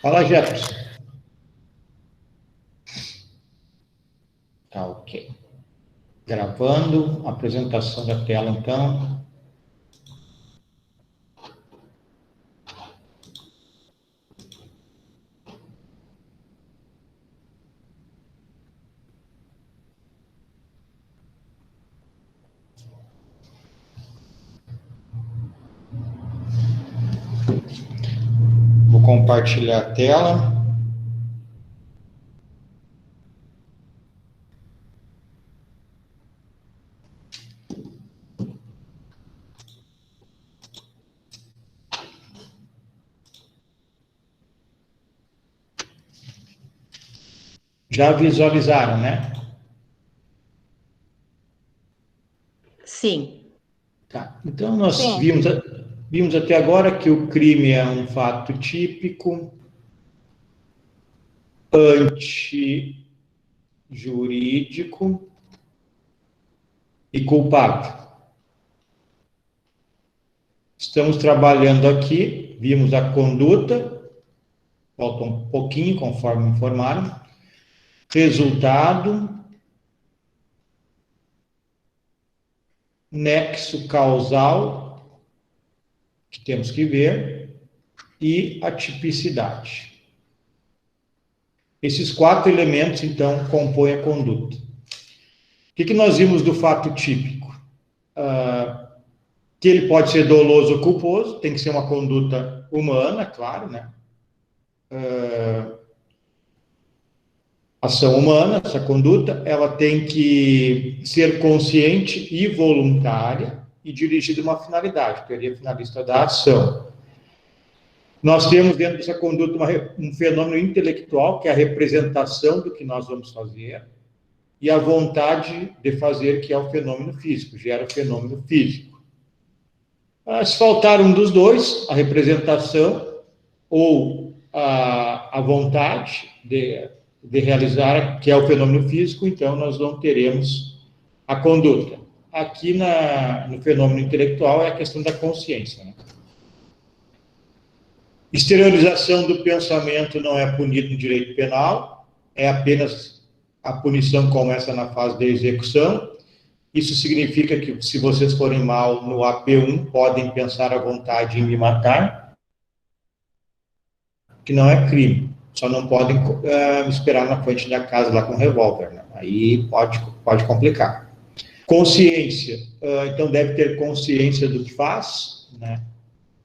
Fala, Jefferson. Tá, ok. Gravando, apresentação da tela, então. Vou compartilhar a tela. Já visualizaram, né? Sim. Tá. Então, nós vimos até agora que o crime é um fato típico, antijurídico e culpável. Estamos trabalhando aqui, vimos a conduta, falta um pouquinho, conforme informaram. Resultado, nexo causal, que temos que ver, e a tipicidade. Esses 4 elementos, então, compõem a conduta. O que nós vimos do fato típico? Que ele pode ser doloso ou culposo, tem que ser uma conduta humana, claro, né? Ação humana, essa conduta, ela tem que ser consciente e voluntária e dirigida a uma finalidade, teria finalista da ação. Nós temos dentro dessa conduta um fenômeno intelectual, que é a representação do que nós vamos fazer, e a vontade de fazer, que é o fenômeno físico, gera o fenômeno físico. Se faltar um dos dois, a representação ou a vontade de realizar, que é o fenômeno físico, então nós não teremos a conduta. Aqui no fenômeno intelectual é a questão da consciência, né? Exteriorização do pensamento não é punido no direito penal, é apenas a punição começa na fase da execução. Isso significa que, se vocês forem mal no AP1, podem pensar à vontade em me matar, que não é crime. Só não podem esperar na frente da casa lá com um revólver, né? Aí pode complicar. Consciência, então deve ter consciência do que faz, né?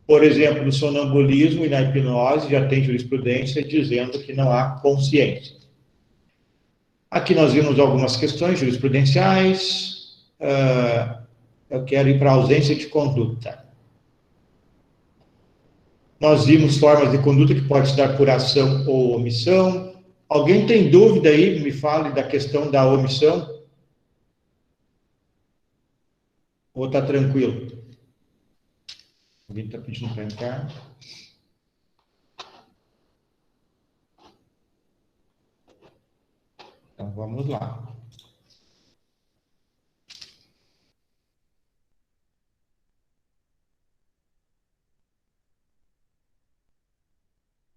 Por exemplo, no sonambulismo e na hipnose já tem jurisprudência dizendo que não há consciência. Aqui nós vimos algumas questões jurisprudenciais. Eu quero ir para a ausência de conduta. Nós vimos formas de conduta que pode se dar por ação ou omissão. Alguém tem dúvida aí? Me fale da questão da omissão. Ou está tranquilo? Alguém está pedindo para entrar? Então, vamos lá.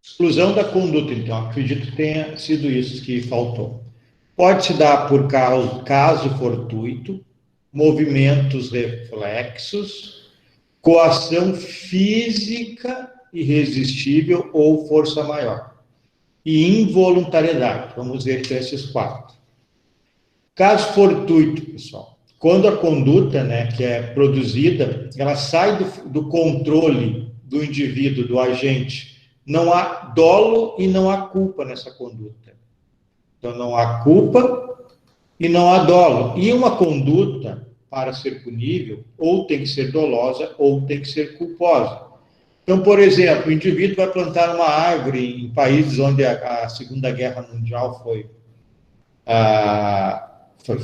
Exclusão da conduta, então. Acredito que tenha sido isso que faltou. Pode se dar por caso fortuito, movimentos reflexos, coação física irresistível ou força maior. E involuntariedade. Vamos ver então esses 4. Caso fortuito, pessoal. Quando a conduta, né, que é produzida, ela sai do controle do indivíduo, do agente. Não há dolo e não há culpa nessa conduta. Então, não há culpa e não há dolo. E uma conduta, para ser punível, ou tem que ser dolosa ou tem que ser culposa. Então, por exemplo, o indivíduo vai plantar uma árvore em países onde a Segunda Guerra Mundial foi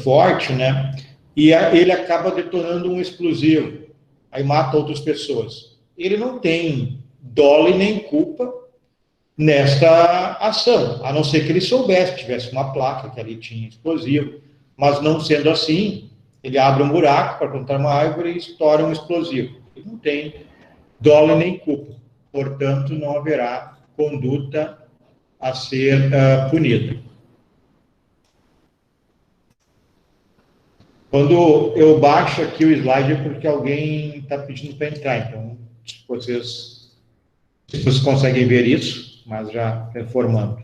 forte, né? E ele acaba detonando um explosivo, aí mata outras pessoas. Ele não tem dolo e nem culpa nesta ação, a não ser que ele soubesse, tivesse uma placa que ali tinha explosivo, mas não sendo assim, ele abre um buraco para plantar uma árvore e estoura um explosivo. Ele não tem dolo nem culpa, portanto, não haverá conduta a ser punida. Quando eu baixo aqui o slide é porque alguém está pedindo para entrar, então vocês conseguem ver isso, mas já informando.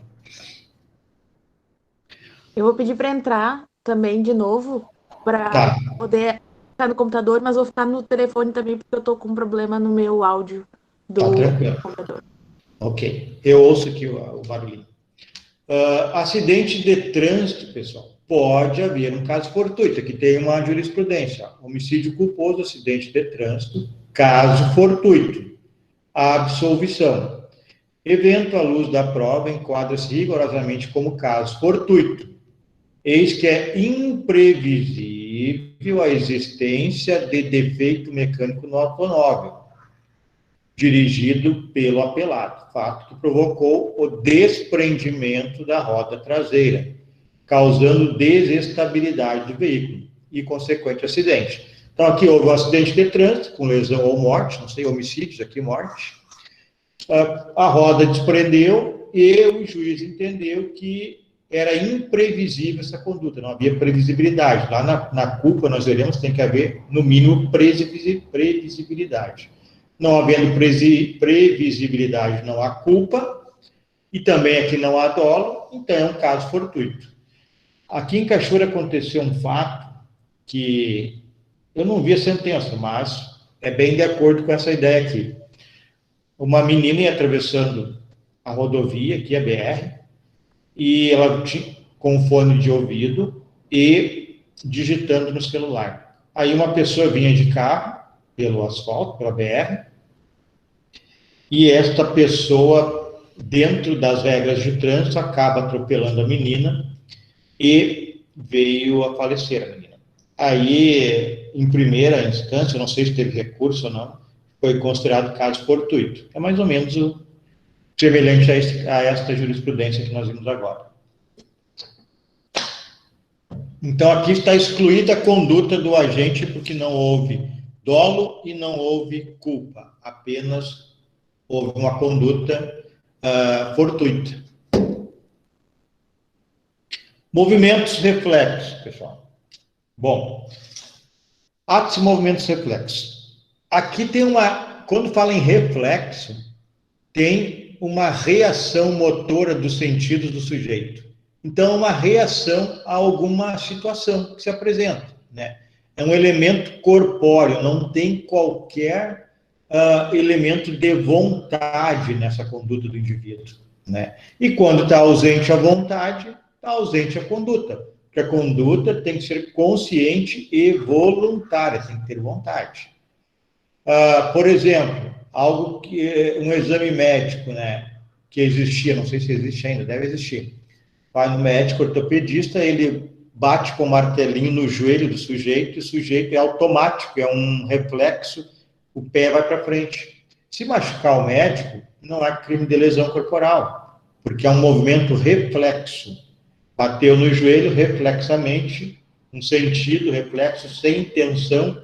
Eu vou pedir para entrar também de novo, para poder ficar no computador, mas vou ficar no telefone também, porque eu estou com um problema no meu áudio do computador. Ok, eu ouço aqui o barulhinho. Acidente de trânsito, pessoal, pode haver um caso fortuito, aqui tem uma jurisprudência, homicídio culposo, acidente de trânsito, caso fortuito, absolvição. Evento à luz da prova enquadra-se rigorosamente como caso fortuito. Eis que é imprevisível a existência de defeito mecânico no automóvel, dirigido pelo apelado, fato que provocou o desprendimento da roda traseira, causando desestabilidade do veículo e consequente acidente. Então, aqui houve um acidente de trânsito, com lesão ou morte, não sei, homicídios, aqui morte. A roda desprendeu e o juiz entendeu que era imprevisível essa conduta, não havia previsibilidade. Lá na culpa, nós veremos, tem que haver, no mínimo, previsibilidade. Não havendo previsibilidade, não há culpa, e também aqui não há dolo, então é um caso fortuito. Aqui em Cachoeira aconteceu um fato que eu não vi a sentença, mas é bem de acordo com essa ideia aqui. Uma menina ia atravessando a rodovia, aqui a BR, e ela tinha com fone de ouvido e digitando no celular. Aí uma pessoa vinha de carro pelo asfalto, pela BR, e esta pessoa, dentro das regras de trânsito, acaba atropelando a menina e veio a falecer a menina. Aí, em primeira instância, não sei se teve recurso ou não, foi considerado caso fortuito. É mais ou menos o semelhante a esta jurisprudência que nós vimos agora. Então, aqui está excluída a conduta do agente porque não houve dolo e não houve culpa, apenas houve uma conduta fortuita. Movimentos reflexos, pessoal. Bom, atos e movimentos reflexos. Aqui tem quando fala em reflexo, tem uma reação motora dos sentidos do sujeito. Então, uma reação a alguma situação que se apresenta, né? É um elemento corpóreo, não tem qualquer elemento de vontade nessa conduta do indivíduo, né? E quando está ausente a vontade, está ausente a conduta, porque a conduta tem que ser consciente e voluntária, tem que ter vontade. Por exemplo, um exame médico, né, que existia, não sei se existe ainda, deve existir. Vai no médico ortopedista, ele bate com o martelinho no joelho do sujeito, e o sujeito é automático, é um reflexo, o pé vai para frente. Se machucar o médico, não é crime de lesão corporal, porque é um movimento reflexo. Bateu no joelho reflexamente, um sentido reflexo sem intenção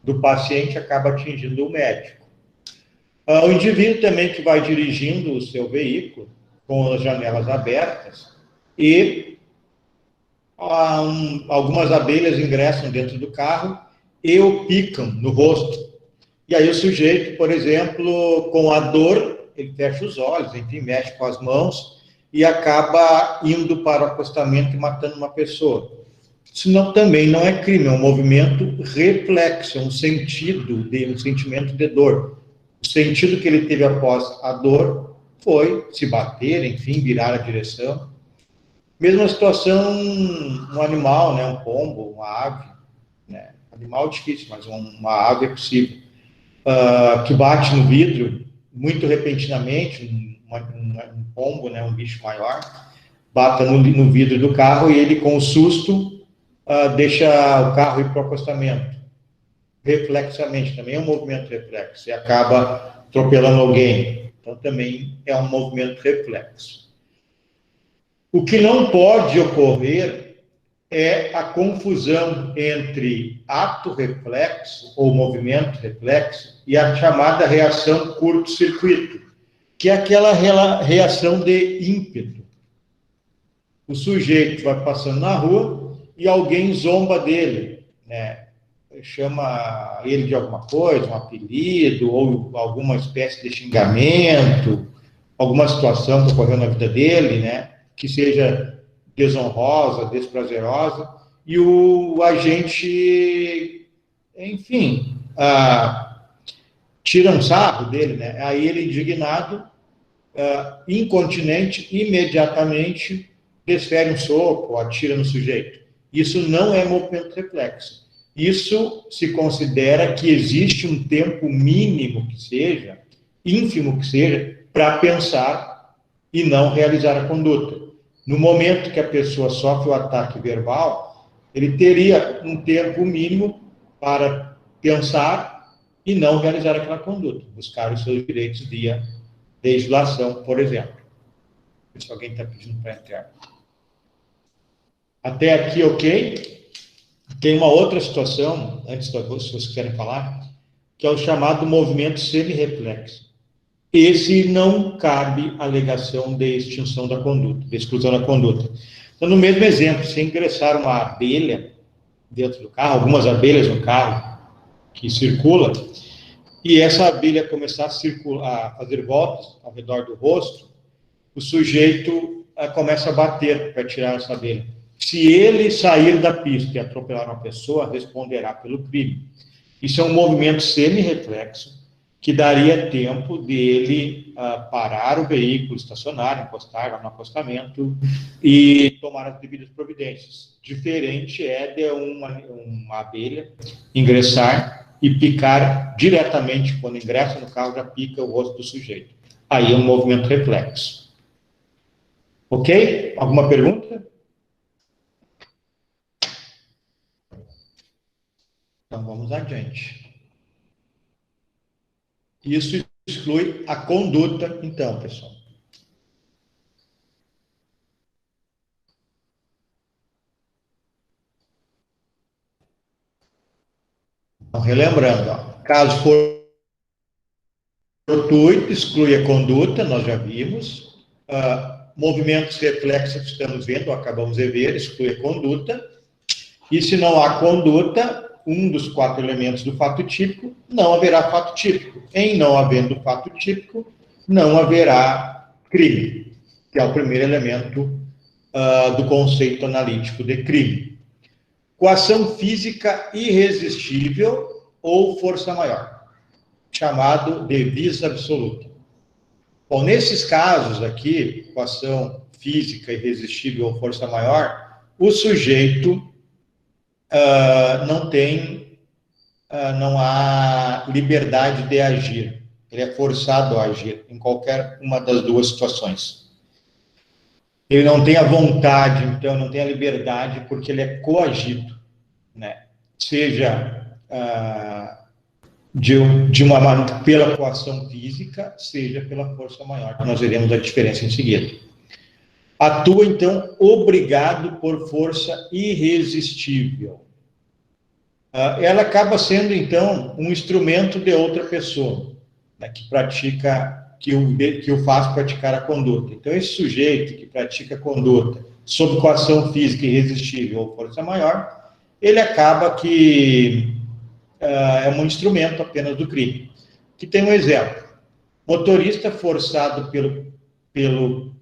do paciente acaba atingindo o médico. O indivíduo também que vai dirigindo o seu veículo com as janelas abertas e algumas abelhas ingressam dentro do carro e o picam no rosto. E aí o sujeito, por exemplo, com a dor, ele fecha os olhos, enfim, mexe com as mãos e acaba indo para o acostamento e matando uma pessoa. Isso também não é crime, é um movimento reflexo, é um sentimento de dor. O sentido que ele teve após a dor foi se bater, enfim, virar a direção. Mesma situação, um animal, né, um pombo, uma ave, né, animal é difícil, mas uma ave é possível, que bate no vidro muito repentinamente, um pombo, né, um bicho maior, bata no vidro do carro e ele, com o susto, deixa o carro ir para o acostamento. Reflexamente, também é um movimento reflexo, e acaba atropelando alguém. Então, também é um movimento reflexo. O que não pode ocorrer é a confusão entre ato reflexo ou movimento reflexo e a chamada reação curto-circuito, que é aquela reação de ímpeto. O sujeito vai passando na rua e alguém zomba dele, né? Chama ele de alguma coisa, um apelido, ou alguma espécie de xingamento, alguma situação que ocorreu na vida dele, né? Que seja desonrosa, desprazerosa, e o agente, enfim, tira um sarro dele, né? Aí ele, indignado, incontinente, imediatamente desfere um soco, atira no sujeito. Isso não é movimento reflexo. Isso se considera que existe um tempo mínimo que seja, ínfimo que seja, para pensar e não realizar a conduta. No momento que a pessoa sofre o ataque verbal, ele teria um tempo mínimo para pensar e não realizar aquela conduta, buscar os seus direitos via legislação, por exemplo. Se alguém está pedindo para entrar. Até aqui, ok? Tem uma outra situação, antes da se vocês quiserem falar, que é o chamado movimento semi-reflexo. Esse não cabe alegação de extinção da conduta, de exclusão da conduta. Então, no mesmo exemplo, se ingressar uma abelha dentro do carro, algumas abelhas no carro que circula, e essa abelha começar a fazer voltas ao redor do rosto, o sujeito começa a bater para tirar essa abelha. Se ele sair da pista e atropelar uma pessoa, responderá pelo crime. Isso é um movimento semi-reflexo que daria tempo dele parar o veículo, estacionar, encostar lá no acostamento e tomar as devidas providências. Diferente é de uma abelha ingressar e picar diretamente, quando ingressa no carro, já pica o rosto do sujeito. Aí é um movimento reflexo. Ok? Alguma pergunta? Então, vamos adiante. Isso exclui a conduta, então, pessoal. Então, relembrando, caso fortuito, exclui a conduta, nós já vimos. Movimentos reflexos que estamos vendo, acabamos de ver, exclui a conduta. E se não há conduta, um dos 4 elementos do fato típico, não haverá fato típico. Em não havendo fato típico, não haverá crime, que é o primeiro elemento do conceito analítico de crime. Coação física irresistível ou força maior, chamado de vis absoluta. Bom, nesses casos aqui, coação física irresistível ou força maior, o sujeito não há liberdade de agir. Ele é forçado a agir em qualquer uma das duas situações. Ele não tem a vontade, então não tem a liberdade, porque ele é coagido, né? Seja pela coação física, seja pela força maior. Nós veremos a diferença em seguida. Atua, então, obrigado por força irresistível. Ela acaba sendo, então, um instrumento de outra pessoa, né, que o faz praticar a conduta. Então, esse sujeito que pratica a conduta sob coação física irresistível ou força maior, ele acaba que é um instrumento apenas do crime. Aqui tem um exemplo. Motorista forçado pelo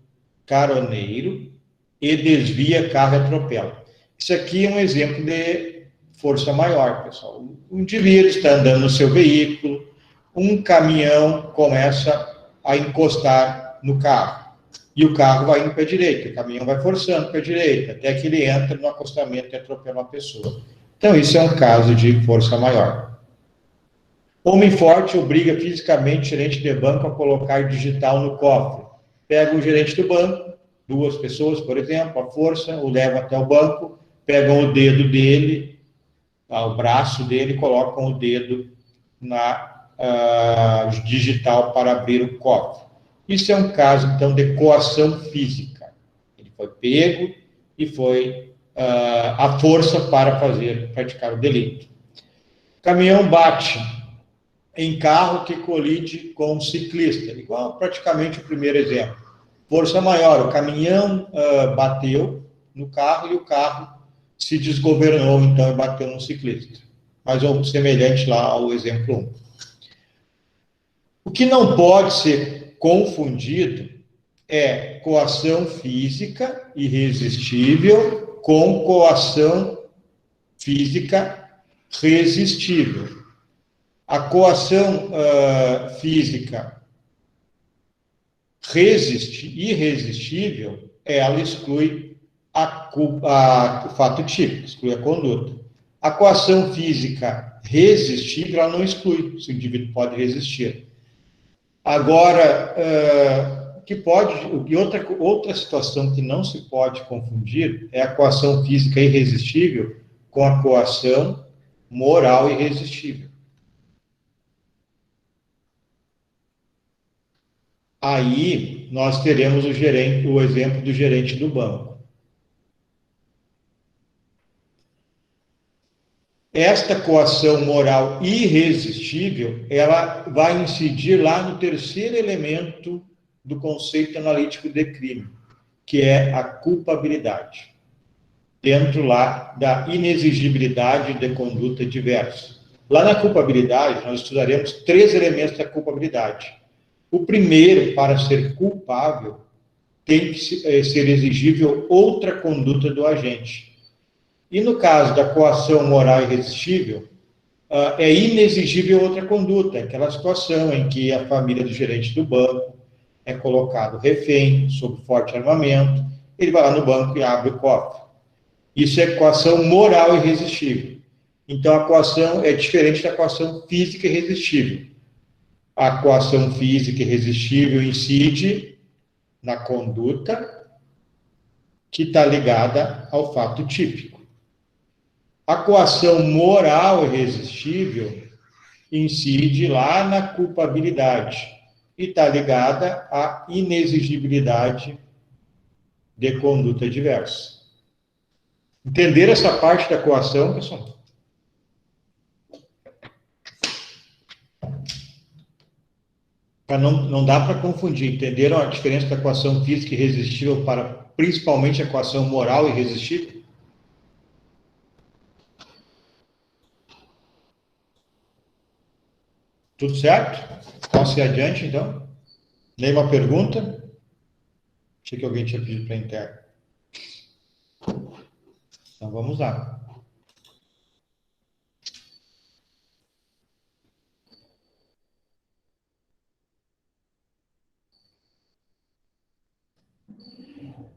caroneiro e desvia carro e atropela. Isso aqui é um exemplo de força maior, pessoal. O indivíduo está andando no seu veículo, um caminhão começa a encostar no carro, e o carro vai indo para a direita, o caminhão vai forçando para a direita, até que ele entra no acostamento e atropela uma pessoa. Então, isso é um caso de força maior. Homem forte obriga fisicamente o gerente de banco a colocar digital no cofre. Pega o gerente do banco, 2 pessoas, por exemplo, a força, o leva até o banco, pegam o dedo dele, o braço dele, colocam o dedo na digital para abrir o cofre. Isso é um caso, então, de coação física. Ele foi pego e foi a força para praticar o delito. O caminhão bate em carro que colide com um ciclista, igual praticamente o primeiro exemplo. Força maior, o caminhão bateu no carro e o carro se desgovernou, então, e bateu no ciclista. Mas é semelhante lá ao exemplo 1. O que não pode ser confundido é coação física irresistível com coação física resistível. A coação física irresistível, ela exclui o fato típico, exclui a conduta. A coação física resistível, ela não exclui, se o indivíduo pode resistir. Agora, outra situação que não se pode confundir é a coação física irresistível com a coação moral irresistível. Aí nós teremos o exemplo do gerente do banco. Esta coação moral irresistível, ela vai incidir lá no terceiro elemento do conceito analítico de crime, que é a culpabilidade, dentro lá da inexigibilidade de conduta diversa. Lá na culpabilidade, nós estudaremos 3 elementos da culpabilidade. O primeiro, para ser culpável, tem que ser exigível outra conduta do agente. E no caso da coação moral irresistível, é inexigível outra conduta, aquela situação em que a família do gerente do banco é colocado refém, sob forte armamento, ele vai lá no banco e abre o cofre. Isso é coação moral irresistível. Então, a coação é diferente da coação física irresistível. A coação física irresistível incide na conduta que está ligada ao fato típico. A coação moral irresistível incide lá na culpabilidade e está ligada à inexigibilidade de conduta diversa. Entenderam essa parte da coação, pessoal? Não dá para confundir. Entenderam a diferença da coação física irresistível para principalmente a coação moral irresistível? Tudo certo? Posso ir adiante, então? Nenhuma pergunta? Achei que alguém tinha pedido para interno. Então, vamos lá.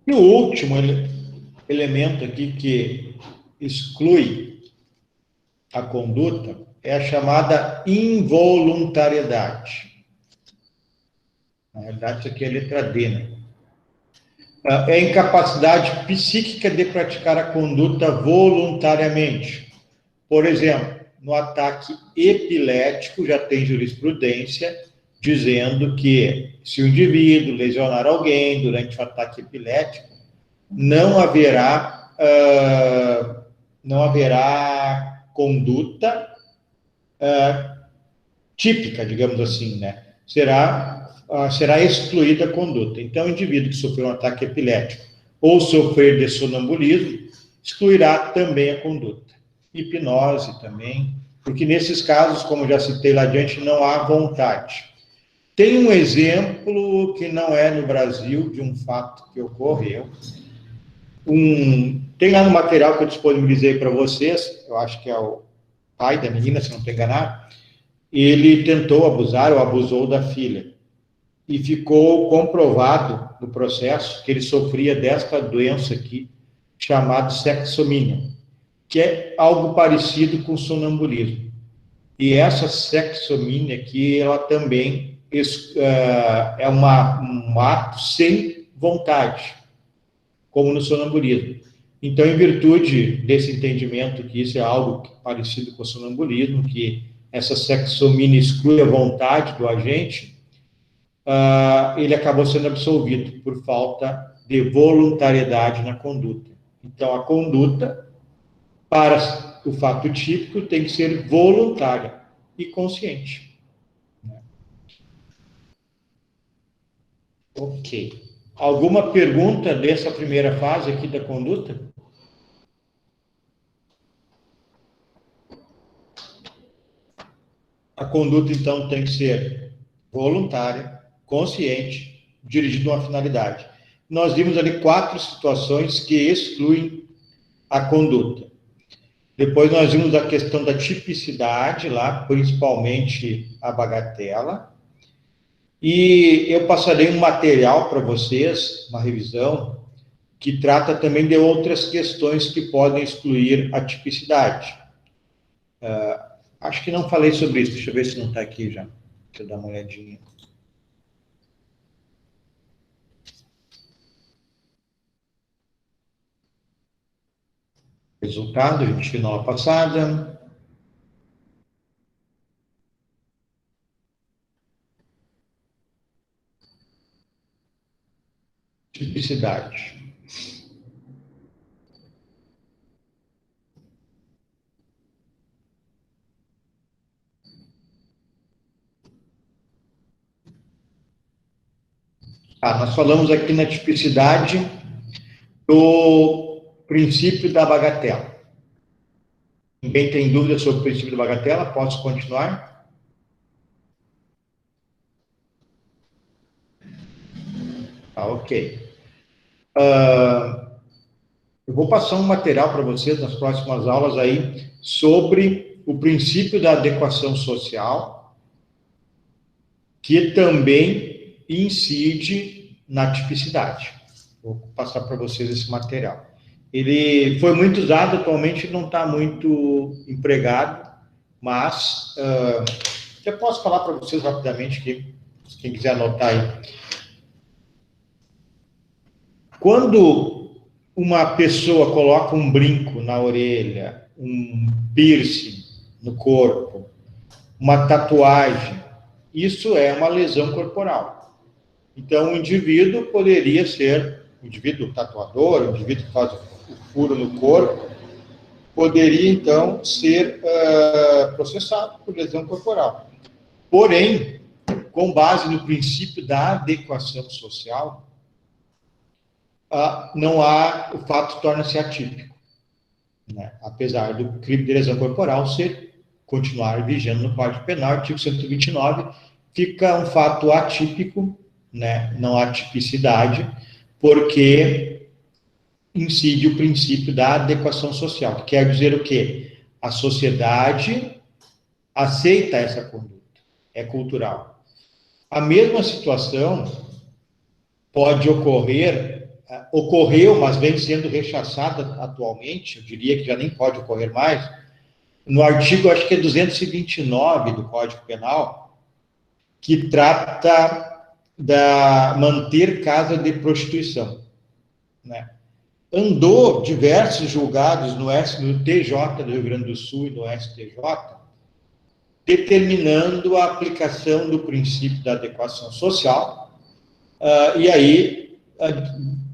E o último elemento aqui que exclui a conduta é a chamada involuntariedade. Na realidade, isso aqui é a letra D, né? É a incapacidade psíquica de praticar a conduta voluntariamente. Por exemplo, no ataque epilético, já tem jurisprudência dizendo que se o indivíduo lesionar alguém durante o ataque epilético, não haverá conduta típica, digamos assim, né? Será excluída a conduta. Então, o indivíduo que sofreu um ataque epilético ou sofrer de sonambulismo, excluirá também a conduta. Hipnose também, porque nesses casos, como já citei lá adiante, não há vontade. Tem um exemplo que não é no Brasil, de um fato que ocorreu. Tem lá no material que eu disponibilizei para vocês, eu acho que é o pai da menina, se não estou enganado, ele tentou abusar ou abusou da filha. E ficou comprovado no processo que ele sofria desta doença aqui, chamada sexomínia, que é algo parecido com sonambulismo. E essa sexomínia aqui, ela também é um ato sem vontade, como no sonambulismo. Então, em virtude desse entendimento que isso é algo parecido com o sonambulismo, que essa sexomínia exclui a vontade do agente, ele acabou sendo absolvido por falta de voluntariedade na conduta. Então, a conduta, para o fato típico, tem que ser voluntária e consciente. Ok. Alguma pergunta dessa primeira fase aqui da conduta? A conduta, então, tem que ser voluntária, consciente, dirigida a uma finalidade. Nós vimos ali 4 situações que excluem a conduta. Depois nós vimos a questão da tipicidade lá, principalmente a bagatela. E eu passarei um material para vocês, uma revisão, que trata também de outras questões que podem excluir a tipicidade. Acho que não falei sobre isso, deixa eu ver se não está aqui já. Deixa eu dar uma olhadinha. Resultado, a gente viu na aula passada. Tipicidade. Nós falamos aqui na tipicidade do princípio da bagatela. Ninguém tem dúvida sobre o princípio da bagatela? Posso continuar? Ok. Eu vou passar um material para vocês nas próximas aulas aí sobre o princípio da adequação social, que também incide na tipicidade. Vou passar para vocês esse material. Ele foi muito usado, atualmente não está muito empregado, mas eu posso falar para vocês rapidamente, quem quiser anotar aí. Quando uma pessoa coloca um brinco na orelha, um piercing no corpo, uma tatuagem, isso é uma lesão corporal. Então, o indivíduo poderia ser, o indivíduo tatuador, o indivíduo que faz o furo no corpo, poderia, então, ser processado por lesão corporal. Porém, com base no princípio da adequação social, não há, o fato torna-se atípico, né? Apesar do crime de lesão corporal continuar vigendo no Código Penal, artigo 129, fica um fato atípico, né? Não há tipicidade, porque incide o princípio da adequação social, que quer dizer o quê? A sociedade aceita essa conduta, é cultural. A mesma situação pode ocorreu, mas vem sendo rechaçada atualmente, eu diria que já nem pode ocorrer mais, no artigo, acho que é 229 do Código Penal, que trata da manter casa de prostituição, né? Andou diversos julgados no TJ do Rio Grande do Sul e no STJ, determinando a aplicação do princípio da adequação social, e aí,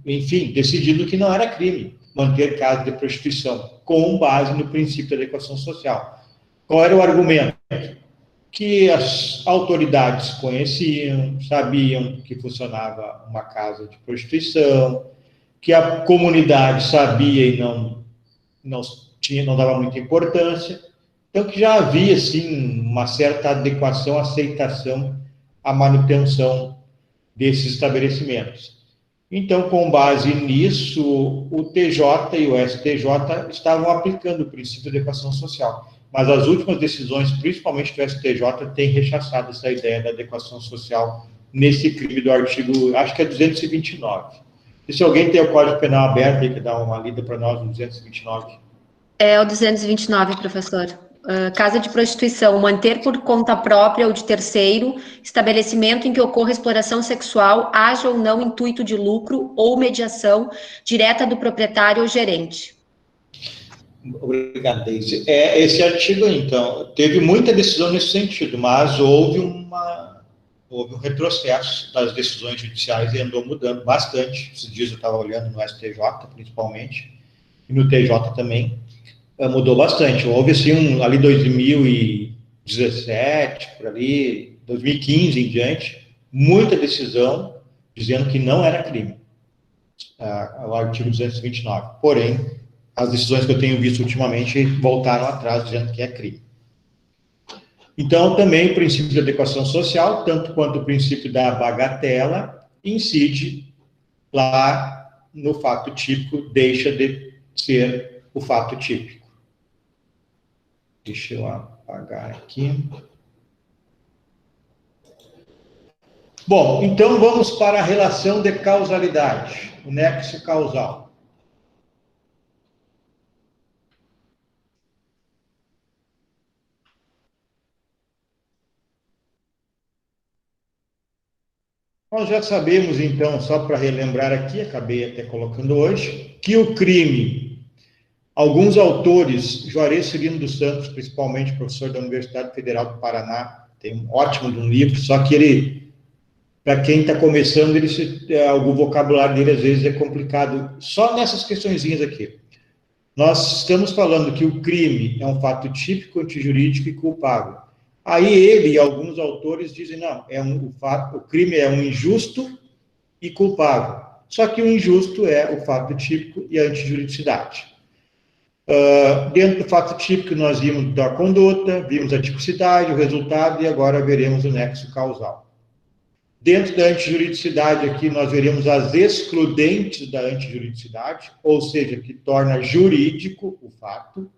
enfim, decidindo que não era crime manter casa de prostituição, com base no princípio da adequação social. Qual era o argumento? Que as autoridades conheciam, sabiam que funcionava uma casa de prostituição, que a comunidade sabia e não dava muita importância, então que já havia, assim, uma certa adequação, aceitação à manutenção desses estabelecimentos. Então, com base nisso, o TJ e o STJ estavam aplicando o princípio de adequação social. Mas as últimas decisões, principalmente do STJ, têm rechaçado essa ideia da adequação social nesse crime do artigo, acho que é 229. E se alguém tem o Código Penal aberto aí, que dá uma lida para nós no 229. É o 229, professor. Casa de prostituição, manter por conta própria ou de terceiro, estabelecimento em que ocorra exploração sexual, haja ou não intuito de lucro ou mediação direta do proprietário ou gerente. Obrigado, Deise. Esse artigo, então, teve muita decisão nesse sentido, mas houve um retrocesso das decisões judiciais e andou mudando bastante. Esses dias eu estava olhando no STJ, principalmente, e no TJ também, mudou bastante. Houve, assim, ali 2017, por ali, 2015 em diante, muita decisão dizendo que não era crime, o artigo 229. Porém, as decisões que eu tenho visto ultimamente voltaram atrás, dizendo que é crime. Então, também o princípio de adequação social, tanto quanto o princípio da bagatela, incide lá no fato típico, deixa de ser o fato típico. Deixa eu apagar aqui. Bom, então vamos para a relação de causalidade, o nexo causal. Nós já sabemos, então, só para relembrar aqui, acabei até colocando hoje, que o crime, alguns autores, Juarez Cirino dos Santos, principalmente professor da Universidade Federal do Paraná, tem um ótimo de um livro, só que ele, para quem está começando, algum vocabulário dele às vezes é complicado, só nessas questõezinhas aqui. Nós estamos falando que o crime é um fato típico, antijurídico e culpável. Aí ele e alguns autores dizem, não, o crime é um injusto e culpável. Só que o injusto é o fato típico e a antijuridicidade. Dentro do fato típico, nós vimos da conduta, vimos a tipicidade, o resultado, e agora veremos o nexo causal. Dentro da antijuridicidade aqui, nós veremos as excludentes da antijuridicidade, ou seja, que torna jurídico o fato,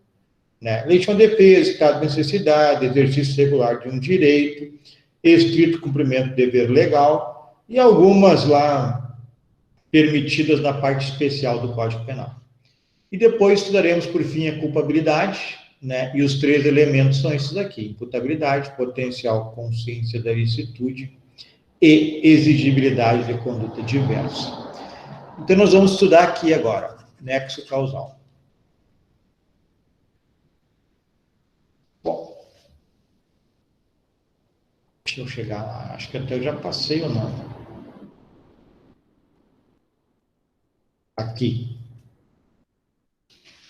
né? Legítima defesa, estado de necessidade, exercício regular de um direito, estrito cumprimento do dever legal, e algumas lá permitidas na parte especial do Código Penal. E depois estudaremos, por fim, a culpabilidade, né? E os 3 elementos são esses aqui: imputabilidade, potencial consciência da ilicitude e exigibilidade de conduta diversa. Então, nós vamos estudar aqui agora, nexo causal. Bom, deixa eu chegar lá, acho que até eu já passei ou não. Aqui.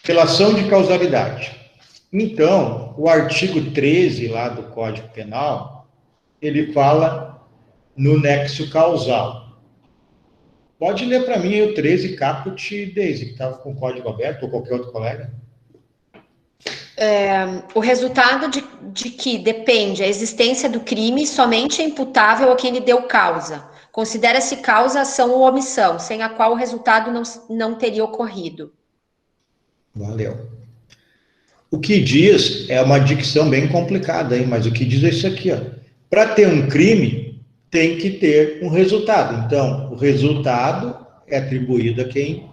Relação de causalidade. Então, o artigo 13 lá do Código Penal, ele fala no nexo causal. Pode ler para mim o 13, caput e Deise, que estava com o código aberto, ou qualquer outro colega. O resultado de que depende a existência do crime somente é imputável a quem lhe deu causa. Considera-se causa ação ou omissão, sem a qual o resultado não teria ocorrido. Valeu. O que diz é uma dicção bem complicada, hein? Mas o que diz é isso aqui, ó. Para ter um crime, tem que ter um resultado. Então, o resultado é atribuído a quem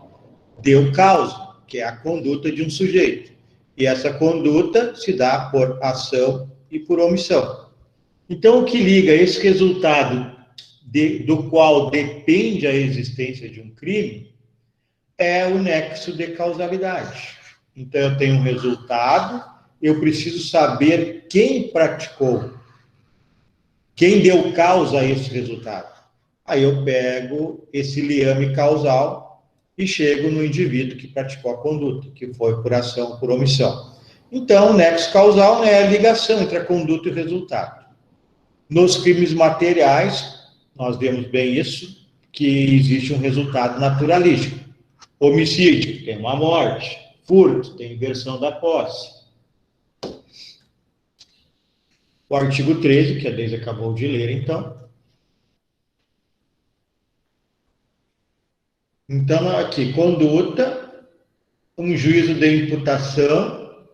deu causa, que é a conduta de um sujeito. E essa conduta se dá por ação e por omissão. Então, o que liga esse resultado do qual depende a existência de um crime é o nexo de causalidade. Então, eu tenho um resultado, eu preciso saber quem praticou, quem deu causa a esse resultado. Aí eu pego esse liame causal e chego no indivíduo que praticou a conduta, que foi por ação ou por omissão. Então, o nexo causal é a ligação entre a conduta e o resultado. Nos crimes materiais, nós vemos bem isso, que existe um resultado naturalístico. Homicídio, tem uma morte. Furto, tem inversão da posse. O artigo 13, que a Deise acabou de ler, então. Então, aqui, conduta, um juízo de imputação,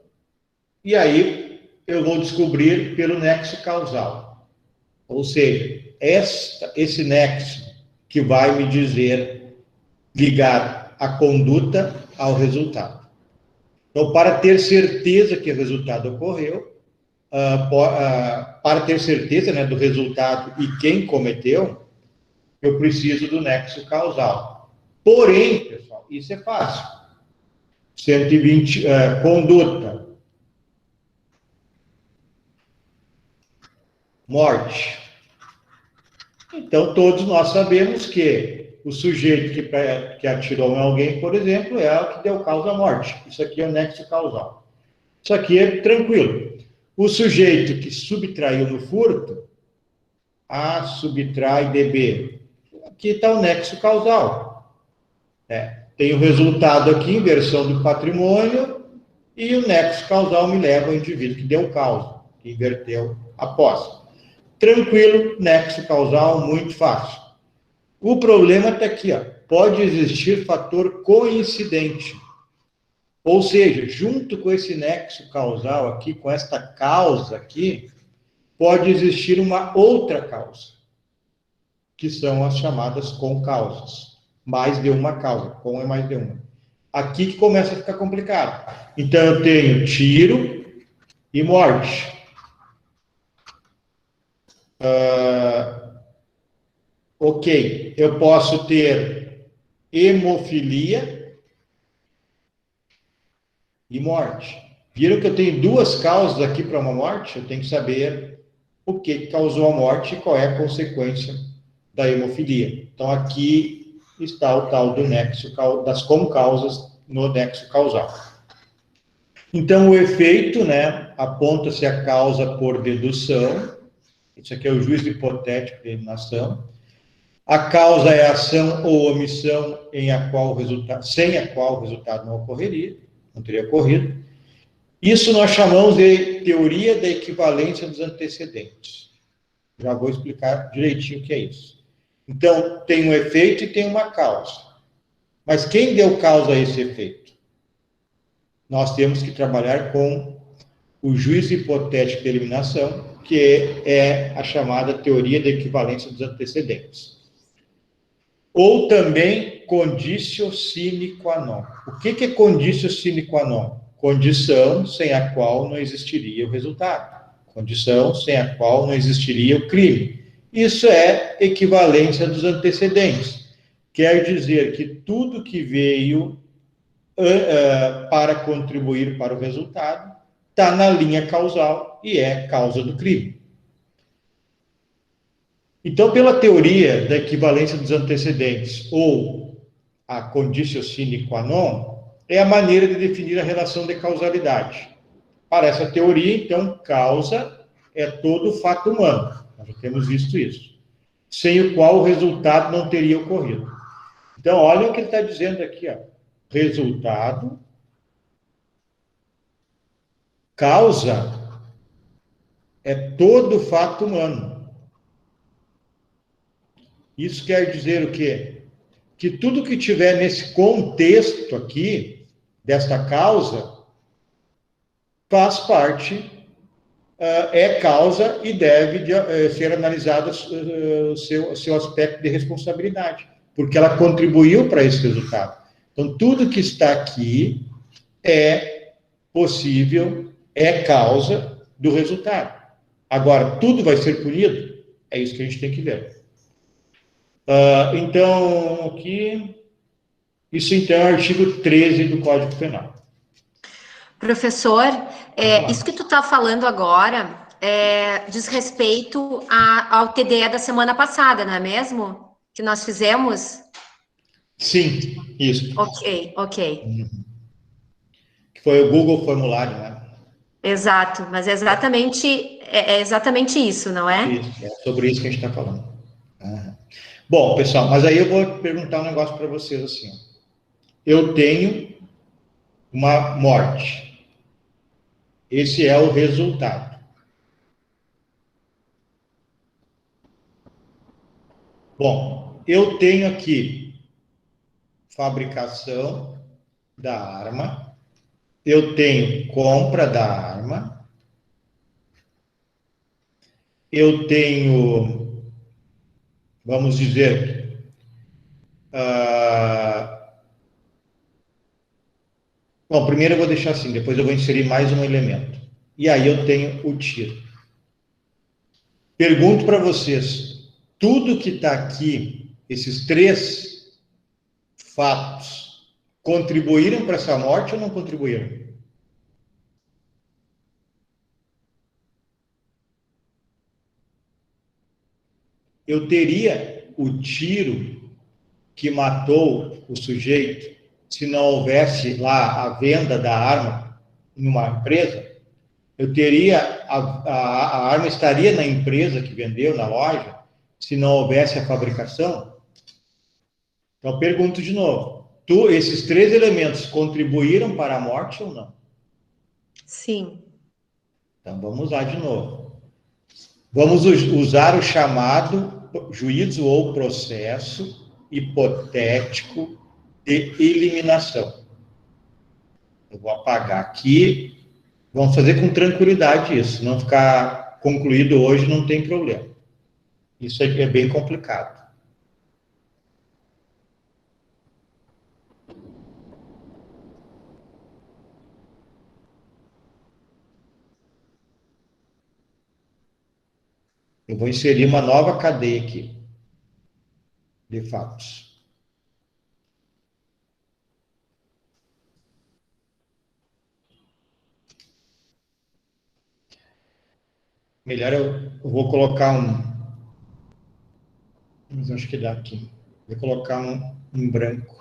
e aí eu vou descobrir pelo nexo causal. Ou seja, esse nexo que vai me dizer, ligar a conduta ao resultado. Então, para ter certeza que o resultado ocorreu, para ter certeza, né, do resultado e quem cometeu, eu preciso do nexo causal. Porém, pessoal, isso é fácil. 120, conduta. Morte. Então, todos nós sabemos que o sujeito que atirou em alguém, por exemplo, é o que deu causa à morte. Isso aqui é o nexo causal. Isso aqui é tranquilo. O sujeito que subtraiu no furto, A subtrai DB. que está o nexo causal. Tem o resultado aqui, inversão do patrimônio, e o nexo causal me leva ao indivíduo que deu causa, que inverteu a posse. Tranquilo, nexo causal, muito fácil. O problema está aqui, ó. Pode existir fator coincidente. Ou seja, junto com esse nexo causal aqui, com esta causa aqui, pode existir uma outra causa, que são as chamadas concausas. Mais de uma causa, com é mais de uma. Aqui que começa a ficar complicado. Então, eu tenho tiro e morte. Ok, eu posso ter hemofilia e morte. Viram que eu tenho duas causas aqui para uma morte? Eu tenho que saber o que causou a morte e qual é a consequência da hemofilia. Então, aqui está o tal do nexo das concausas no nexo causal. Então, o efeito, né, aponta-se a causa por dedução. Isso aqui é o juízo hipotético de eliminação. A causa é a ação ou omissão sem a qual o resultado não ocorreria, não teria ocorrido. Isso nós chamamos de teoria da equivalência dos antecedentes. Já vou explicar direitinho o que é isso. Então, tem um efeito e tem uma causa. Mas quem deu causa a esse efeito? Nós temos que trabalhar com o juízo hipotético de eliminação, que é a chamada teoria da equivalência dos antecedentes. Ou também conditio sine qua non. O que é conditio sine qua non? Condição sem a qual não existiria o resultado. Condição sem a qual não existiria o crime. Isso é equivalência dos antecedentes. Quer dizer que tudo que veio para contribuir para o resultado está na linha causal e é causa do crime. Então, pela teoria da equivalência dos antecedentes, ou a conditio sine qua non, é a maneira de definir a relação de causalidade. Para essa teoria, então, causa é todo fato humano. Nós já temos visto isso. Sem o qual o resultado não teria ocorrido. Então, olha o que ele está dizendo aqui, ó. Resultado, causa, é todo fato humano. Isso quer dizer o quê? Que tudo que tiver nesse contexto aqui, desta causa, faz parte, é causa e deve ser analisado o seu aspecto de responsabilidade, porque ela contribuiu para esse resultado. Então, tudo que está aqui é possível, é causa do resultado. Agora, tudo vai ser punido? É isso que a gente tem que ver. Então, aqui, isso então é o artigo 13 do Código Penal. Professor, isso que tu está falando agora diz respeito ao TDE da semana passada, não é mesmo? Que nós fizemos? Sim, isso. Ok. Que foi o Google Formulário, né? Exato, mas é exatamente isso, não é? Isso, é sobre isso que a gente está falando. Bom, pessoal, mas aí eu vou perguntar um negócio para vocês assim. Eu tenho uma morte. Esse é o resultado. Bom, eu tenho aqui fabricação da arma, eu tenho compra da arma, eu tenho, vamos dizer, bom, primeiro eu vou deixar assim, depois eu vou inserir mais um elemento. E aí eu tenho o tiro. Pergunto para vocês, tudo que está aqui, esses três fatos, contribuíram para essa morte ou não contribuíram? Eu teria o tiro que matou o sujeito se não houvesse lá a venda da arma em uma empresa? Eu teria, a arma estaria na empresa que vendeu, na loja, se não houvesse a fabricação? Então, pergunto de novo. Esses 3 elementos contribuíram para a morte ou não? Sim. Então, vamos lá de novo. Vamos usar o chamado juízo ou processo hipotético de eliminação. Eu vou apagar aqui. Vamos fazer com tranquilidade isso. Não ficar concluído hoje não tem problema. Isso aqui é bem complicado. Eu vou inserir uma nova cadeia aqui de fatos. Melhor eu vou colocar mas acho que dá aqui. Vou colocar um branco.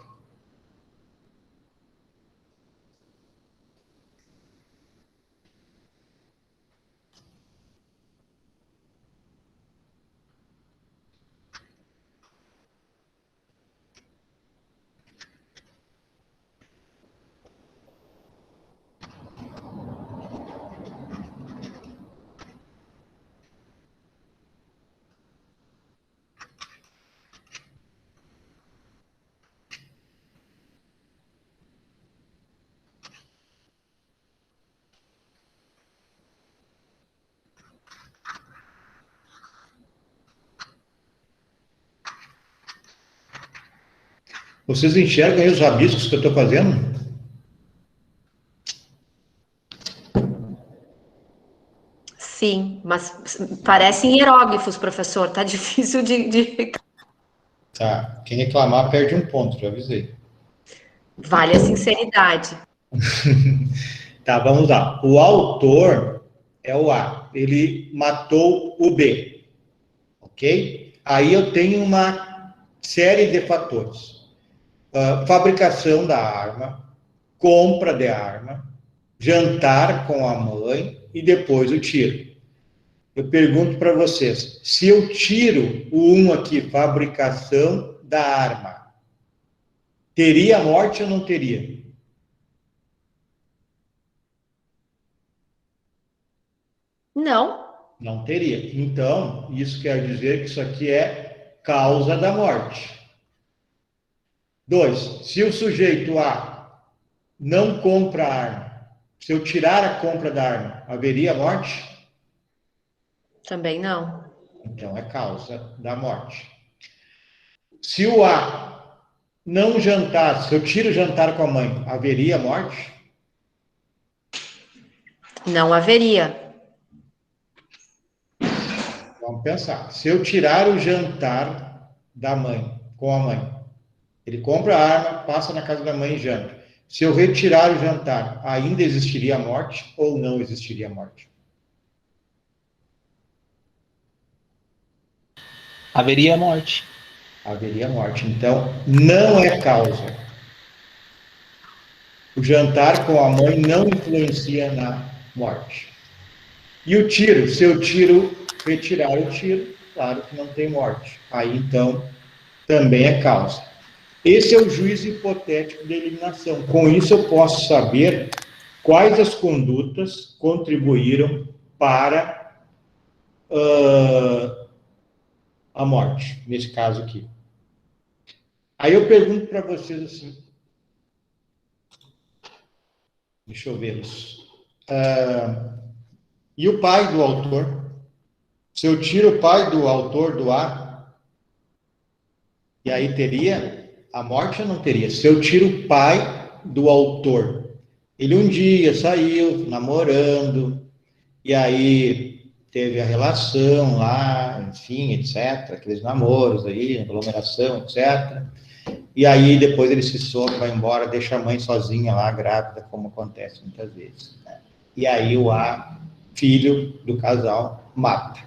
Vocês enxergam aí os rabiscos que eu estou fazendo? Sim, mas parecem hieróglifos, professor. Tá difícil de... Tá. Quem reclamar perde um ponto, já avisei. Vale a sinceridade. Tá, vamos lá. O autor é o A. Ele matou o B. Ok? Aí eu tenho uma série de fatores. Fabricação da arma, compra de arma, jantar com a mãe e depois o tiro. Eu pergunto para vocês, se eu tiro o 1 aqui, fabricação da arma, teria morte ou não teria? Não. Não teria. Então, isso quer dizer que isso aqui é causa da morte. 2, se o sujeito A não compra a arma, se eu tirar a compra da arma, haveria morte? Também não. Então, é causa da morte. Se o A não jantar, se eu tiro o jantar com a mãe, haveria morte? Não haveria. Vamos pensar. Se eu tirar o jantar da mãe, com a mãe, ele compra a arma, passa na casa da mãe e janta. Se eu retirar o jantar, ainda existiria a morte ou não existiria a morte? Haveria morte. Haveria morte. Então, não é causa. O jantar com a mãe não influencia na morte. E o tiro? Se eu retirar o tiro, claro que não tem morte. Aí, então, também é causa. Esse é o juízo hipotético de eliminação. Com isso, eu posso saber quais as condutas contribuíram para a morte, nesse caso aqui. Aí eu pergunto para vocês assim, deixa eu ver isso. E o pai do autor? Se eu tiro o pai do autor do A, e aí teria a morte ou não teria? Se eu tiro o pai do autor, ele um dia saiu namorando, e aí teve a relação lá, enfim, etc., aqueles namoros aí, aglomeração, etc., e aí depois ele se some, vai embora, deixa a mãe sozinha lá, grávida, como acontece muitas vezes, né? E aí o A, filho do casal, mata.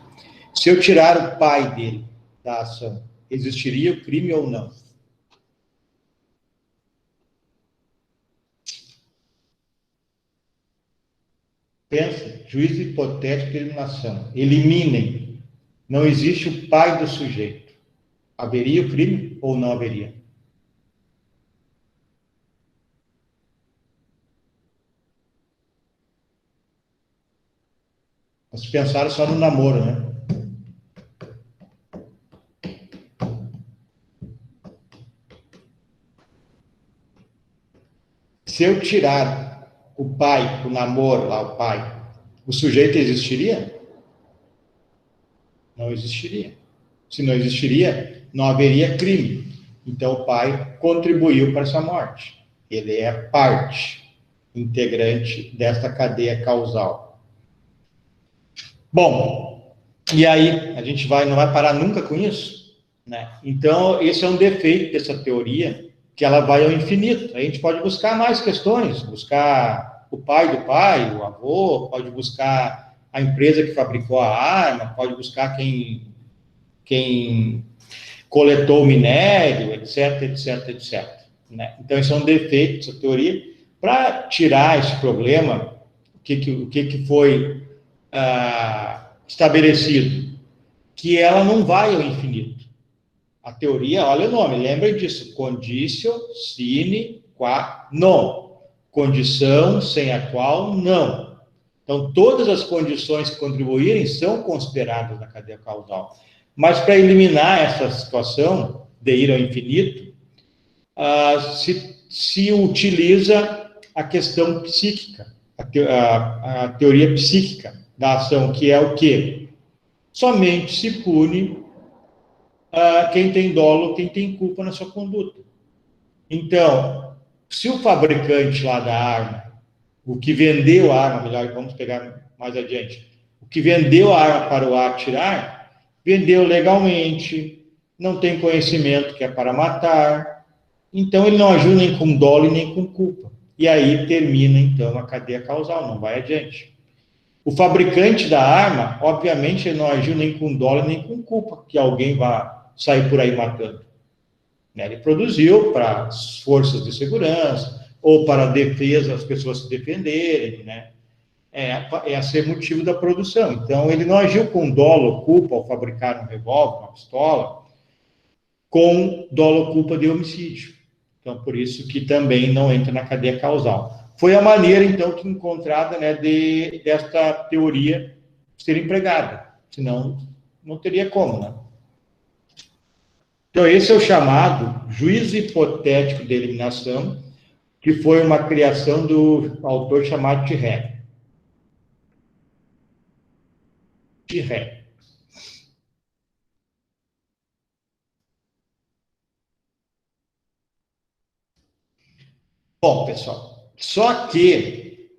Se eu tirar o pai dele da ação, existiria o crime ou não? Pensa, juízo hipotético de eliminação. Eliminem. Não existe o pai do sujeito. Haveria o crime ou não haveria? Vocês pensaram só no namoro, né? Se eu tirar o pai, o namoro lá, o pai, o sujeito existiria? Não existiria. Se não existiria, não haveria crime. Então, o pai contribuiu para essa morte. Ele é parte integrante dessa cadeia causal. Bom, e aí, a gente não vai parar nunca com isso? Né? Então, esse é um defeito dessa teoria, que ela vai ao infinito. A gente pode buscar mais questões, buscar o pai do pai, o avô, pode buscar a empresa que fabricou a arma, pode buscar quem coletou o minério, etc, etc, etc. Né? Então, esse é um defeito dessa teoria. Para tirar esse problema, o que foi estabelecido? Que ela não vai ao infinito. A teoria, olha o nome, lembra disso, conditio sine qua non. Condição sem a qual não. Então, todas as condições que contribuírem são consideradas na cadeia causal. Mas, para eliminar essa situação de ir ao infinito, se utiliza a questão psíquica, a teoria psíquica da ação, que é o quê? Somente se pune quem tem dolo, quem tem culpa na sua conduta. Então, se o fabricante lá da arma, o que vendeu a arma, melhor, vamos pegar mais adiante, o que vendeu a arma para o atirar, vendeu legalmente, não tem conhecimento que é para matar, então ele não agiu nem com dolo e nem com culpa. E aí termina, então, a cadeia causal, não vai adiante. O fabricante da arma, obviamente, ele não agiu nem com dolo nem com culpa, que alguém vá sair por aí matando. Ele produziu para as forças de segurança, ou para a defesa, as pessoas se defenderem, né? É ser motivo da produção. Então, ele não agiu com dolo ou culpa ao fabricar um revólver, uma pistola, com dolo ou culpa de homicídio. Então, por isso que também não entra na cadeia causal. Foi a maneira, então, que encontrada, né, desta teoria ser empregada. Senão, não teria como, né? Então, esse é o chamado juízo hipotético de eliminação, que foi uma criação do autor chamado Thierry. Bom, pessoal, só que,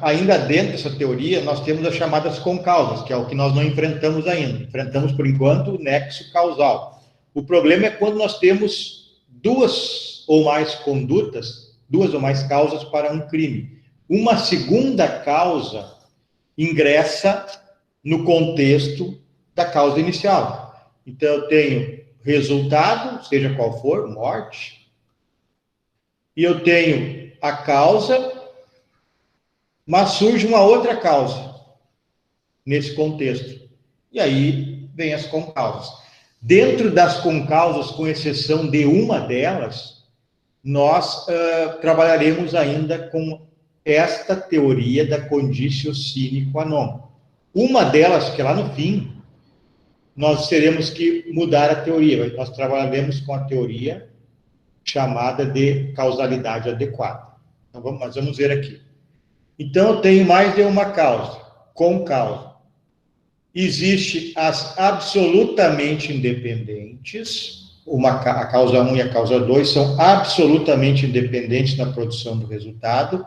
ainda dentro dessa teoria, nós temos as chamadas concausas, que é o que nós não enfrentamos ainda. Enfrentamos, por enquanto, o nexo causal. O problema é quando nós temos duas ou mais condutas, duas ou mais causas para um crime. Uma segunda causa ingressa no contexto da causa inicial. Então, eu tenho resultado, seja qual for, morte, e eu tenho a causa, mas surge uma outra causa nesse contexto. E aí vem as concausas. Dentro das concausas, com exceção de uma delas, nós trabalharemos ainda com esta teoria da conditio sine qua non. Uma delas, que é lá no fim, nós teremos que mudar a teoria. Nós trabalharemos com a teoria chamada de causalidade adequada. Então, nós vamos ver aqui. Então, eu tenho mais de uma causa, concausa. Existe as absolutamente independentes, a causa 1 e a causa 2 são absolutamente independentes na produção do resultado.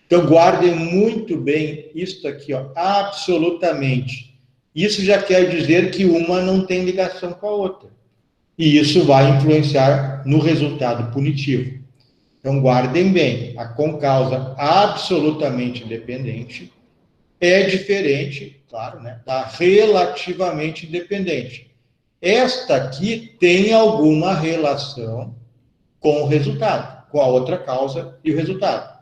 Então, guardem muito bem isso aqui, ó, absolutamente. Isso já quer dizer que uma não tem ligação com a outra. E isso vai influenciar no resultado punitivo. Então, guardem bem, a concausa absolutamente independente é diferente, claro, né, da relativamente independente. Esta aqui tem alguma relação com o resultado, com a outra causa e o resultado.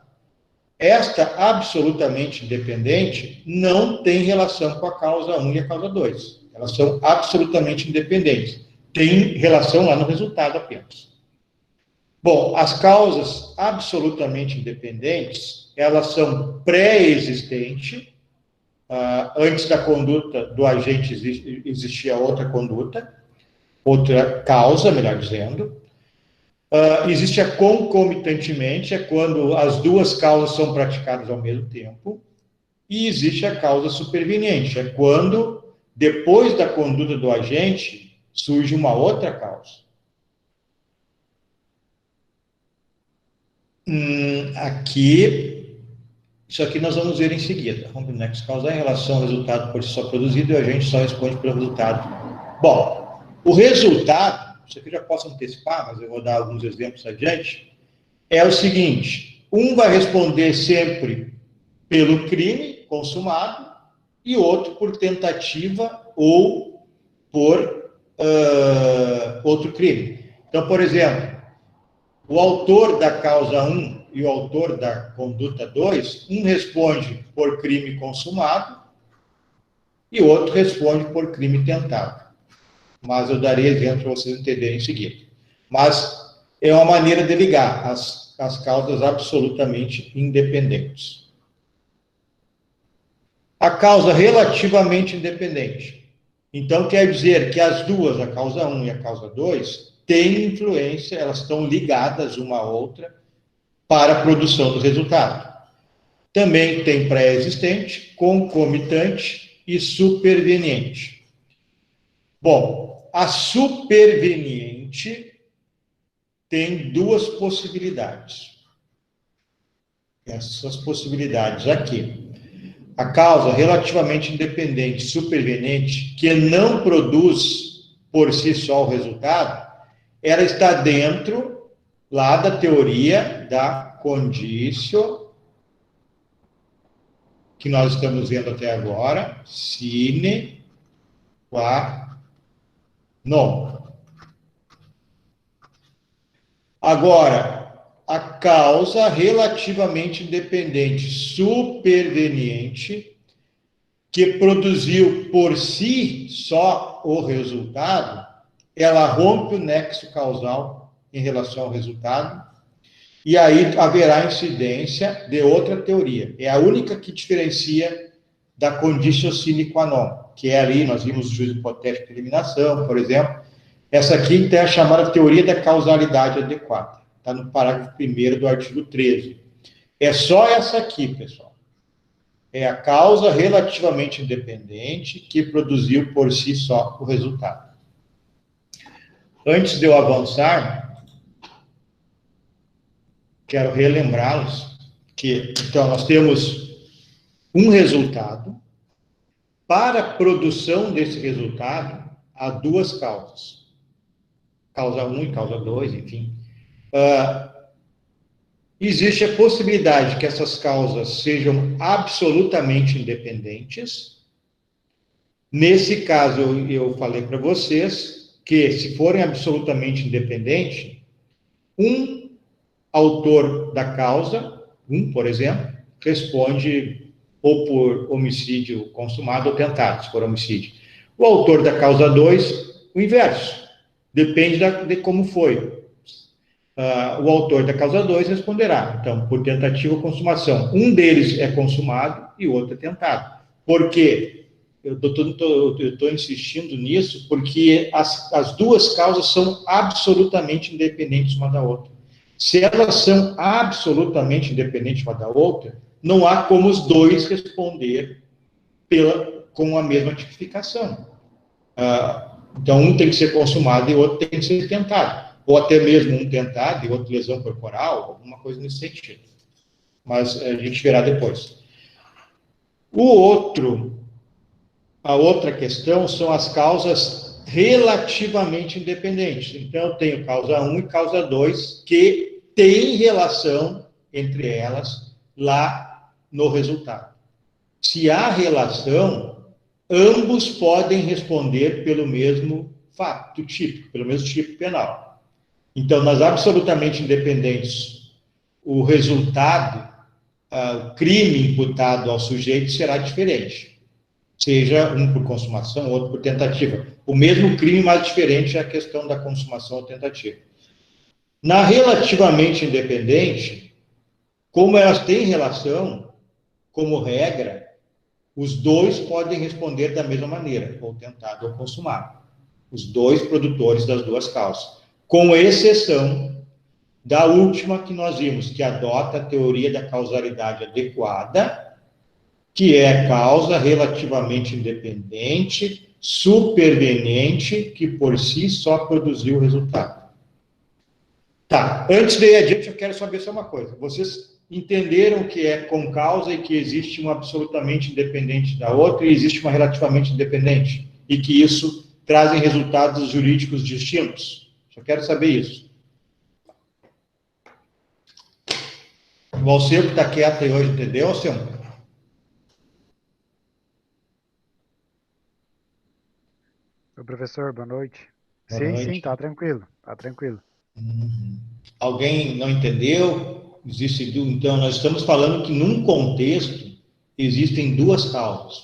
Esta absolutamente independente não tem relação com a causa 1 e a causa 2. Elas são absolutamente independentes. Tem relação lá no resultado apenas. Bom, as causas absolutamente independentes, elas são pré-existentes Antes da conduta do agente existia outra conduta, outra causa, melhor dizendo. Existe a concomitantemente, é quando as duas causas são praticadas ao mesmo tempo. E existe a causa superveniente, é quando, depois da conduta do agente, surge uma outra causa. Isso aqui nós vamos ver em seguida. Vamos ver o nexo causal em relação ao resultado por si só produzido e o agente só responde pelo resultado. Bom, o resultado, isso aqui eu já posso antecipar, mas eu vou dar alguns exemplos adiante, é o seguinte: um vai responder sempre pelo crime consumado e outro por tentativa ou por outro crime. Então, por exemplo, o autor da causa 1 e o autor da conduta 2, um responde por crime consumado e o outro responde por crime tentado. Mas eu darei exemplo para vocês entenderem em seguida. Mas é uma maneira de ligar as causas absolutamente independentes. A causa relativamente independente. Então, quer dizer que as duas, a causa 1 e a causa 2, têm influência, elas estão ligadas uma à outra para a produção do resultado. Também tem pré-existente, concomitante e superveniente. Bom, a superveniente tem duas possibilidades. Essas possibilidades aqui. A causa relativamente independente, superveniente, que não produz por si só o resultado, ela está dentro lá da teoria da conditio, que nós estamos vendo até agora, sine qua non. Agora, a causa relativamente independente, superveniente, que produziu por si só o resultado, ela rompe o nexo causal em relação ao resultado, e aí haverá incidência de outra teoria. É a única que diferencia da conditio sine qua non, que é ali, nós vimos o juízo hipotético de eliminação, por exemplo. Essa aqui é a chamada teoria da causalidade adequada. Está no parágrafo 1º do artigo 13. É só essa aqui, pessoal. É a causa relativamente independente que produziu por si só o resultado. Antes de eu avançar, quero relembrá-los que, então, nós temos um resultado. Para a produção desse resultado, há duas causas. Causa 1 e causa 2, enfim. Existe a possibilidade que essas causas sejam absolutamente independentes. Nesse caso, eu falei para vocês que, se forem absolutamente independentes, um autor da causa, por exemplo, responde ou por homicídio consumado ou tentado, se for homicídio. O autor da causa 2, o inverso. Depende de como foi. O autor da causa 2 responderá, então, por tentativa ou consumação. Um deles é consumado e o outro é tentado. Por quê? Eu estou insistindo nisso porque as duas causas são absolutamente independentes uma da outra. Se elas são absolutamente independentes uma da outra, não há como os dois responder com a mesma tipificação. Então, um tem que ser consumado e o outro tem que ser tentado. Ou até mesmo um tentado e outro lesão corporal, alguma coisa nesse sentido. Mas a gente verá depois. A outra questão são as causas relativamente independentes. Então, eu tenho causa 1 e causa 2 que têm relação entre elas lá no resultado. Se há relação, ambos podem responder pelo mesmo fato típico, pelo mesmo tipo penal. Então, nas absolutamente independentes, o resultado, o crime imputado ao sujeito será diferente. Seja um por consumação, outro por tentativa. O mesmo crime, mas diferente é a questão da consumação ou tentativa. Na relativamente independente, como elas têm relação, como regra, Os dois podem responder da mesma maneira, ou tentado ou consumado. Os dois produtores das duas causas. Com exceção da última que nós vimos, que adota a teoria da causalidade adequada, que é causa relativamente independente, superveniente, que por si só produziu o resultado. Tá, antes de ir adiante, eu quero saber só uma coisa. Vocês entenderam que é com causa e que existe uma absolutamente independente da outra e existe uma relativamente independente? E que isso trazem resultados jurídicos distintos? Só quero saber isso. O Alceu que está quieto aí hoje, entendeu, Alceu? Professor, boa noite. Boa Sim, noite. sim, tá tranquilo, tá tranquilo. Alguém não entendeu? Então, nós estamos falando que num contexto existem duas causas.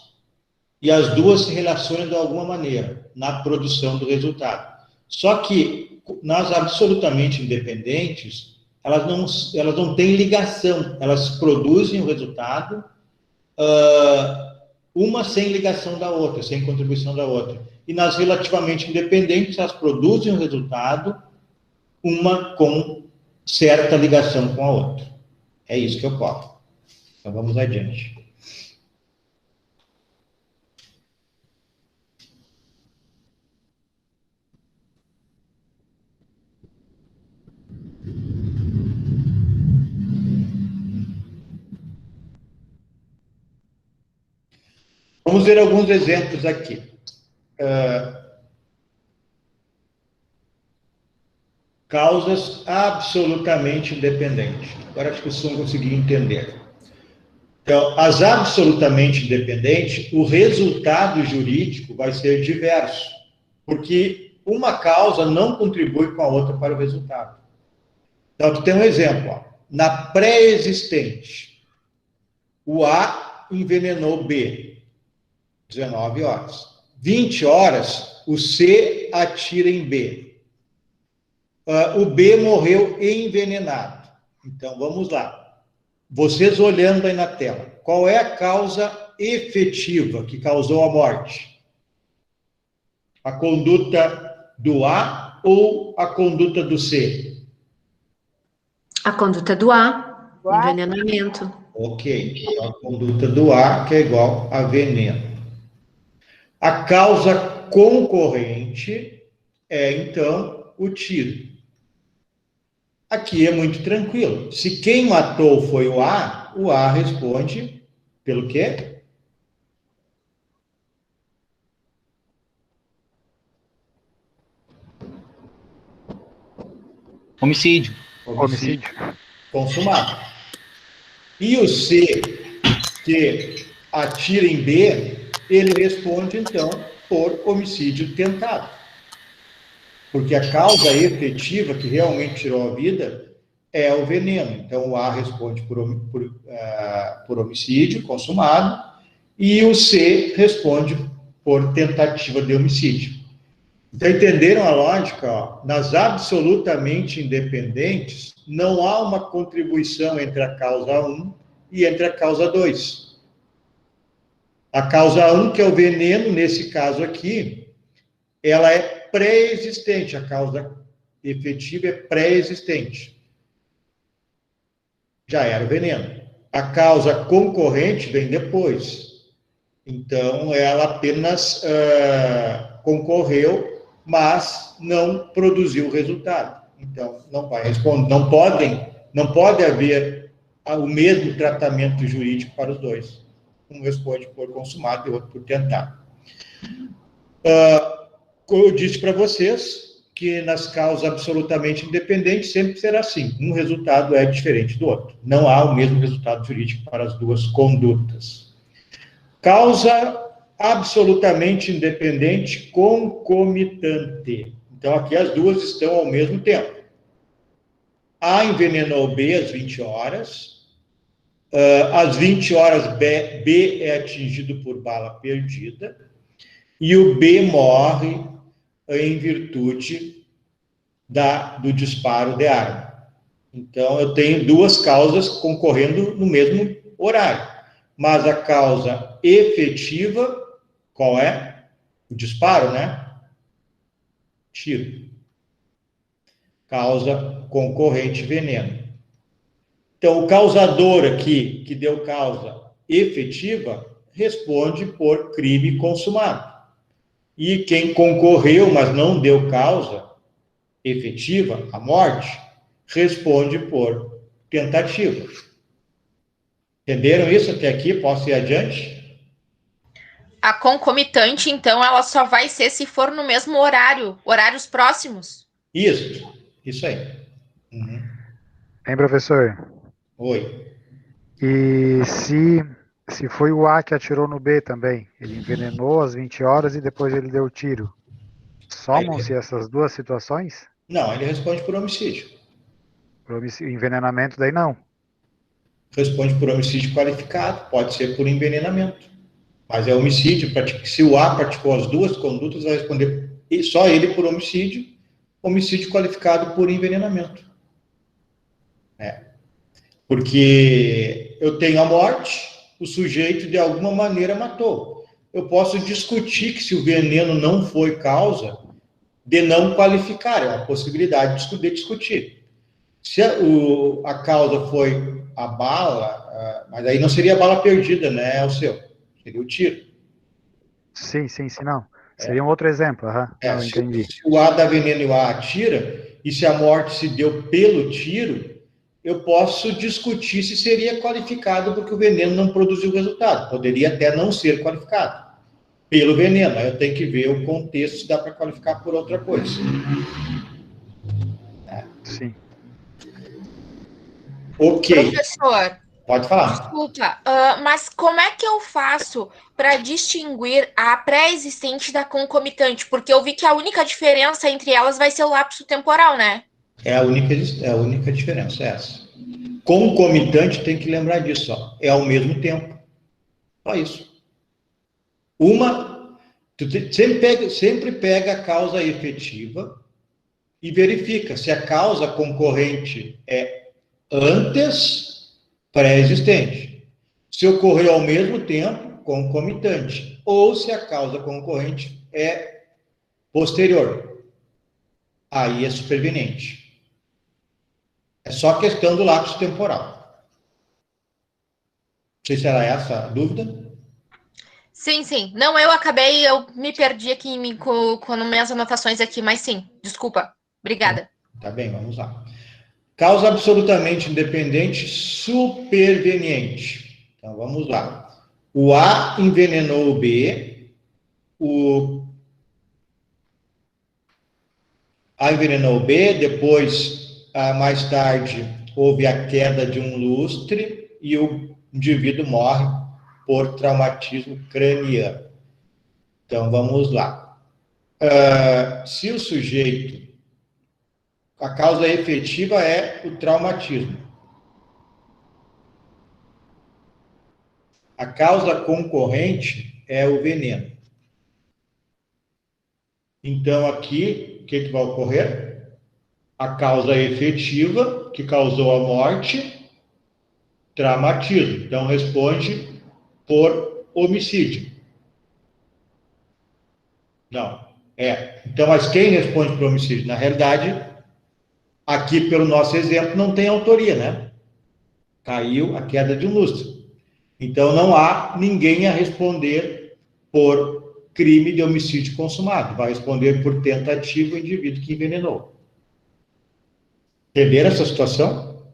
E as duas se relacionam de alguma maneira na produção do resultado. Só que nas absolutamente independentes, elas não têm ligação, elas produzem o resultado, uma sem ligação da outra, sem contribuição da outra. E nas relativamente independentes, elas produzem o resultado, uma com certa ligação com a outra. É isso que ocorre. Então, vamos adiante. Vamos ver alguns exemplos aqui. Causas absolutamente independentes. Agora acho que vocês vão conseguir entender. Então, as absolutamente independentes, o resultado jurídico vai ser diverso, porque uma causa não contribui com a outra para o resultado. Então, tu tem um exemplo. Ó. Na pré-existente, o A envenenou B, 19 horas. 20 horas, o C atira em B. O B morreu envenenado. Então, vamos lá. Vocês olhando aí na tela, qual é a causa efetiva que causou a morte? A conduta do A ou a conduta do C? A conduta do A, envenenamento. Ok, a conduta do A, que é igual a veneno. A causa concorrente é, então, o tiro. Aqui é muito tranquilo. Se quem matou foi o A responde pelo quê? Homicídio. Homicídio. Consumado. E o C, que atira em B, ele responde, então, por homicídio tentado. Porque a causa efetiva que realmente tirou a vida é o veneno. Então, o A responde por homicídio consumado e o C responde por tentativa de homicídio. Então, entenderam a lógica? Ó? Nas absolutamente independentes, não há uma contribuição entre a causa 1 e entre a causa 2. A causa 1, que é o veneno, nesse caso aqui, ela é pré-existente, a causa efetiva é pré-existente. Já era o veneno. A causa concorrente vem depois. Então, ela apenas concorreu, mas não produziu resultado. Então, não vai responder. Não pode haver o mesmo tratamento jurídico para os dois. Um responde por consumado e outro por tentado. Eu disse para vocês que nas causas absolutamente independentes sempre será assim. Um resultado é diferente do outro. Não há o mesmo resultado jurídico para as duas condutas. Causa absolutamente independente concomitante. Então, aqui as duas estão ao mesmo tempo. A envenenou B às 20 horas. Às 20 horas, B é atingido por bala perdida. E o B morre em virtude do disparo de arma. Então, eu tenho duas causas concorrendo no mesmo horário. mas a causa efetiva, qual é? O disparo, né? Tiro. Causa concorrente veneno. Então, o causador aqui, que deu causa efetiva, responde por crime consumado. E quem concorreu, mas não deu causa efetiva, a morte, responde por tentativa. Entenderam isso até aqui? Posso ir adiante? A concomitante, então, ela só vai ser se for no mesmo horário, horários próximos. Isso aí. Uhum. Hein, professor? Oi. E se foi o A que atirou no B também, ele envenenou às 20 horas e depois ele deu o tiro. Somam-se essas duas situações? Não, ele responde por homicídio. Envenenamento daí não. Responde por homicídio qualificado, pode ser por envenenamento. Mas é homicídio, se o A praticou as duas condutas, vai responder só ele por homicídio qualificado por envenenamento. Porque eu tenho a morte, o sujeito de alguma maneira matou. Eu posso discutir que se o veneno não foi causa, de não qualificar, é uma possibilidade de discutir. Se a causa foi a bala, mas aí não seria a bala perdida, né, o seu? Seria o tiro. Sim, não. Seria um outro exemplo, não, entendi. Se o A dá veneno e o A atira, e se a morte se deu pelo tiro, eu posso discutir se seria qualificado porque o veneno não produziu resultado. Poderia até não ser qualificado pelo veneno. Aí eu tenho que ver o contexto se dá para qualificar por outra coisa. Sim. Ok. Professor, Pode falar. desculpa, mas como é que eu faço para distinguir a pré-existente da concomitante? Porque eu vi que a única diferença entre elas vai ser o lapso temporal, né? É a única diferença, é essa. Concomitante, tem que lembrar disso, ó, é ao mesmo tempo. Só isso. Sempre pega a causa efetiva e verifica se a causa concorrente é antes, pré-existente. Se ocorreu ao mesmo tempo, concomitante. Ou se a causa concorrente é posterior. Aí é superveniente. É só questão do lapso temporal. Não sei se era essa a dúvida. Sim. Não, eu me perdi aqui com minhas anotações aqui, mas sim, desculpa. Obrigada. Tá bem, vamos lá. Causa absolutamente independente superveniente. Então, vamos lá. O A envenenou o B, o A envenenou o B, depois, mais tarde, houve a queda de um lustre e o indivíduo morre por traumatismo craniano. Então, vamos lá. Se o sujeito... A causa efetiva é o traumatismo. A causa concorrente é o veneno. Então, aqui, o que vai ocorrer? A causa efetiva, que causou a morte, traumatismo. Então, responde por homicídio. Não. Então, mas quem responde por homicídio? Na realidade, aqui, pelo nosso exemplo, não tem autoria, né? Caiu a queda de um lustre. Então, não há ninguém a responder por crime de homicídio consumado. Vai responder por tentativa o indivíduo que envenenou. Entenderam essa situação?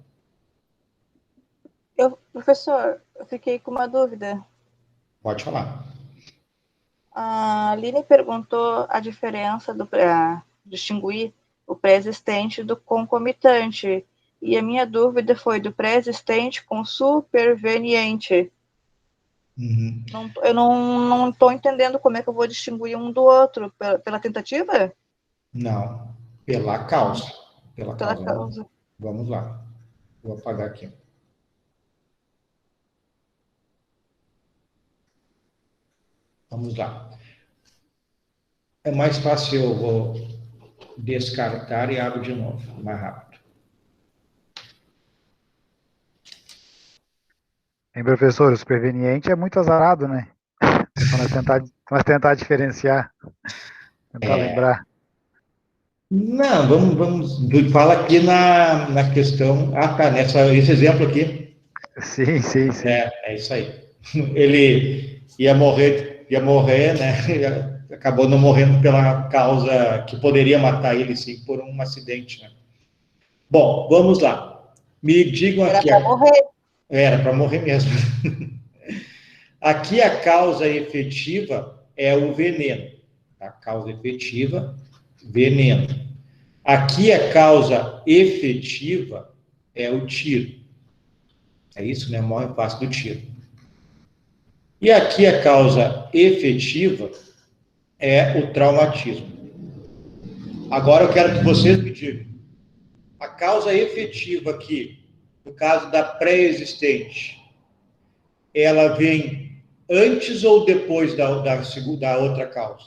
Professor, eu fiquei com uma dúvida. Pode falar. A Aline perguntou a diferença para distinguir o pré-existente do concomitante. E a minha dúvida foi do pré-existente com superveniente. Uhum. Eu não estou entendendo como é que eu vou distinguir um do outro. Pela tentativa? Não, pela causa. Pela causa. Vamos lá. Vou apagar aqui. Vamos lá. É mais fácil, eu vou descartar e abro de novo, mais rápido. Hein, professor, o superveniente é muito azarado, né? Vamos tentar diferenciar, tentar lembrar. Não, vamos. Fala aqui na questão. Ah, tá, esse exemplo aqui. Sim. É isso aí. Ele ia morrer, né? Acabou não morrendo pela causa que poderia matar ele, sim, por um acidente, né? Bom, vamos lá. Me digam aqui. Era para morrer. Era para morrer mesmo. Aqui a causa efetiva é o veneno. A causa efetiva, veneno. Aqui a causa efetiva é o tiro. É isso, né? Morre fácil do tiro. E aqui a causa efetiva é o traumatismo. Agora eu quero que vocês me digam. A causa efetiva aqui, no caso da pré-existente, ela vem antes ou depois da outra causa?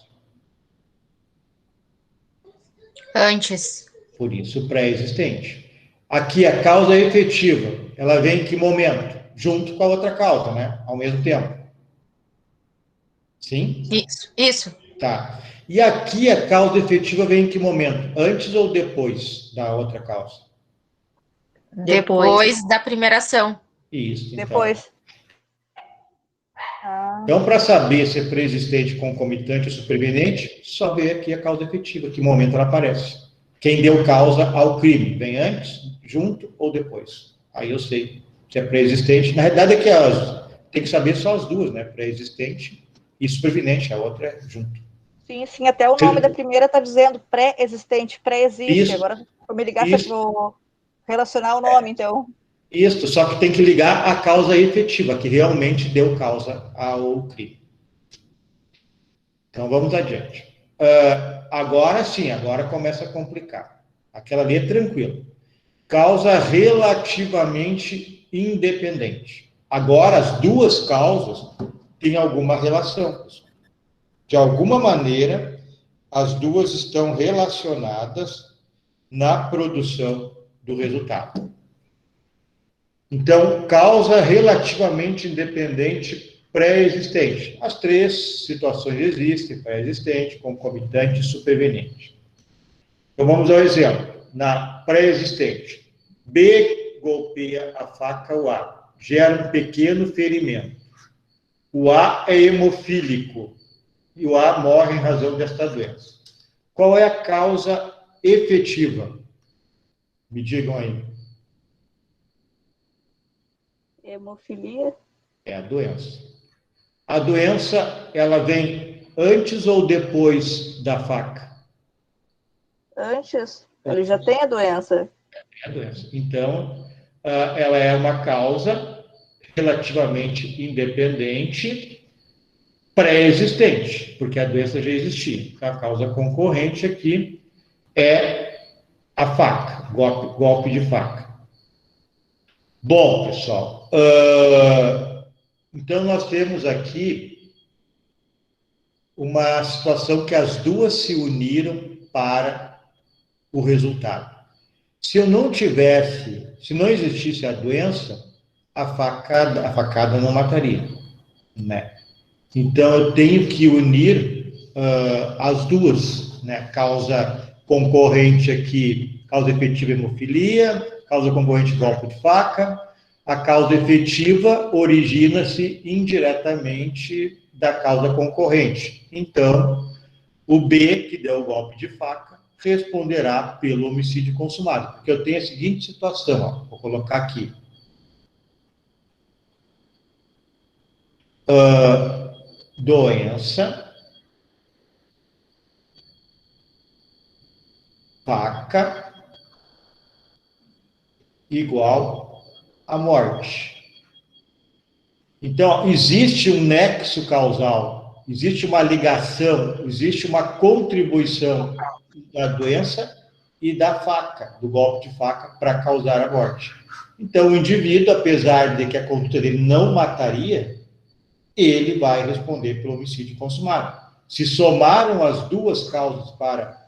Antes. Por isso, pré-existente. Aqui, a causa efetiva, ela vem em que momento? Junto com a outra causa, né? Ao mesmo tempo. Sim? Isso. Tá. E aqui, a causa efetiva vem em que momento? Antes ou depois da outra causa? Depois da primeira ação. Isso. Depois. Então, para saber se é pré-existente, concomitante ou superveniente, só ver aqui a causa efetiva, que momento ela aparece. Quem deu causa ao crime, vem antes, junto ou depois. Aí eu sei se é pré-existente. Na realidade é que tem que saber só as duas, né? Pré-existente e superveniente, a outra é junto. Sim, até o nome da primeira está dizendo pré-existente, pré-existe. Isso. Agora, vou me ligar, vou relacionar o nome, então. Isso, só que tem que ligar a causa efetiva, que realmente deu causa ao crime. Então, vamos adiante. Agora sim, agora começa a complicar. Aquela ali é tranquila. Causa relativamente independente. Agora, as duas causas têm alguma relação. De alguma maneira, as duas estão relacionadas na produção do resultado. Então, causa relativamente independente pré-existente. As três situações existem: pré-existente, concomitante e superveniente. Então, vamos ao exemplo. Na pré-existente, B golpeia a faca o A, gera um pequeno ferimento. O A é hemofílico e o A morre em razão desta doença. Qual é a causa efetiva? Me digam aí. Hemofilia? É a doença. A doença, ela vem antes ou depois da faca? Antes. Ele já tem a doença. É a doença. Então, ela é uma causa relativamente independente, pré-existente, porque a doença já existia. A causa concorrente aqui é a faca, golpe de faca. Bom, pessoal, então nós temos aqui uma situação que as duas se uniram para o resultado. Se não existisse a doença, a facada não mataria, né? Então eu tenho que unir as duas, né? Causa concorrente aqui, causa efetiva hemofilia, causa concorrente golpe de faca. A causa efetiva origina-se indiretamente da causa concorrente. Então, o B, que deu o golpe de faca, responderá pelo homicídio consumado. Porque eu tenho a seguinte situação, ó, vou colocar aqui. Doença, faca, igual a morte. Então, existe um nexo causal, existe uma ligação, existe uma contribuição da doença e da faca, do golpe de faca, para causar a morte. Então, o indivíduo, apesar de que a conduta dele não mataria, ele vai responder pelo homicídio consumado. Se somaram as duas causas para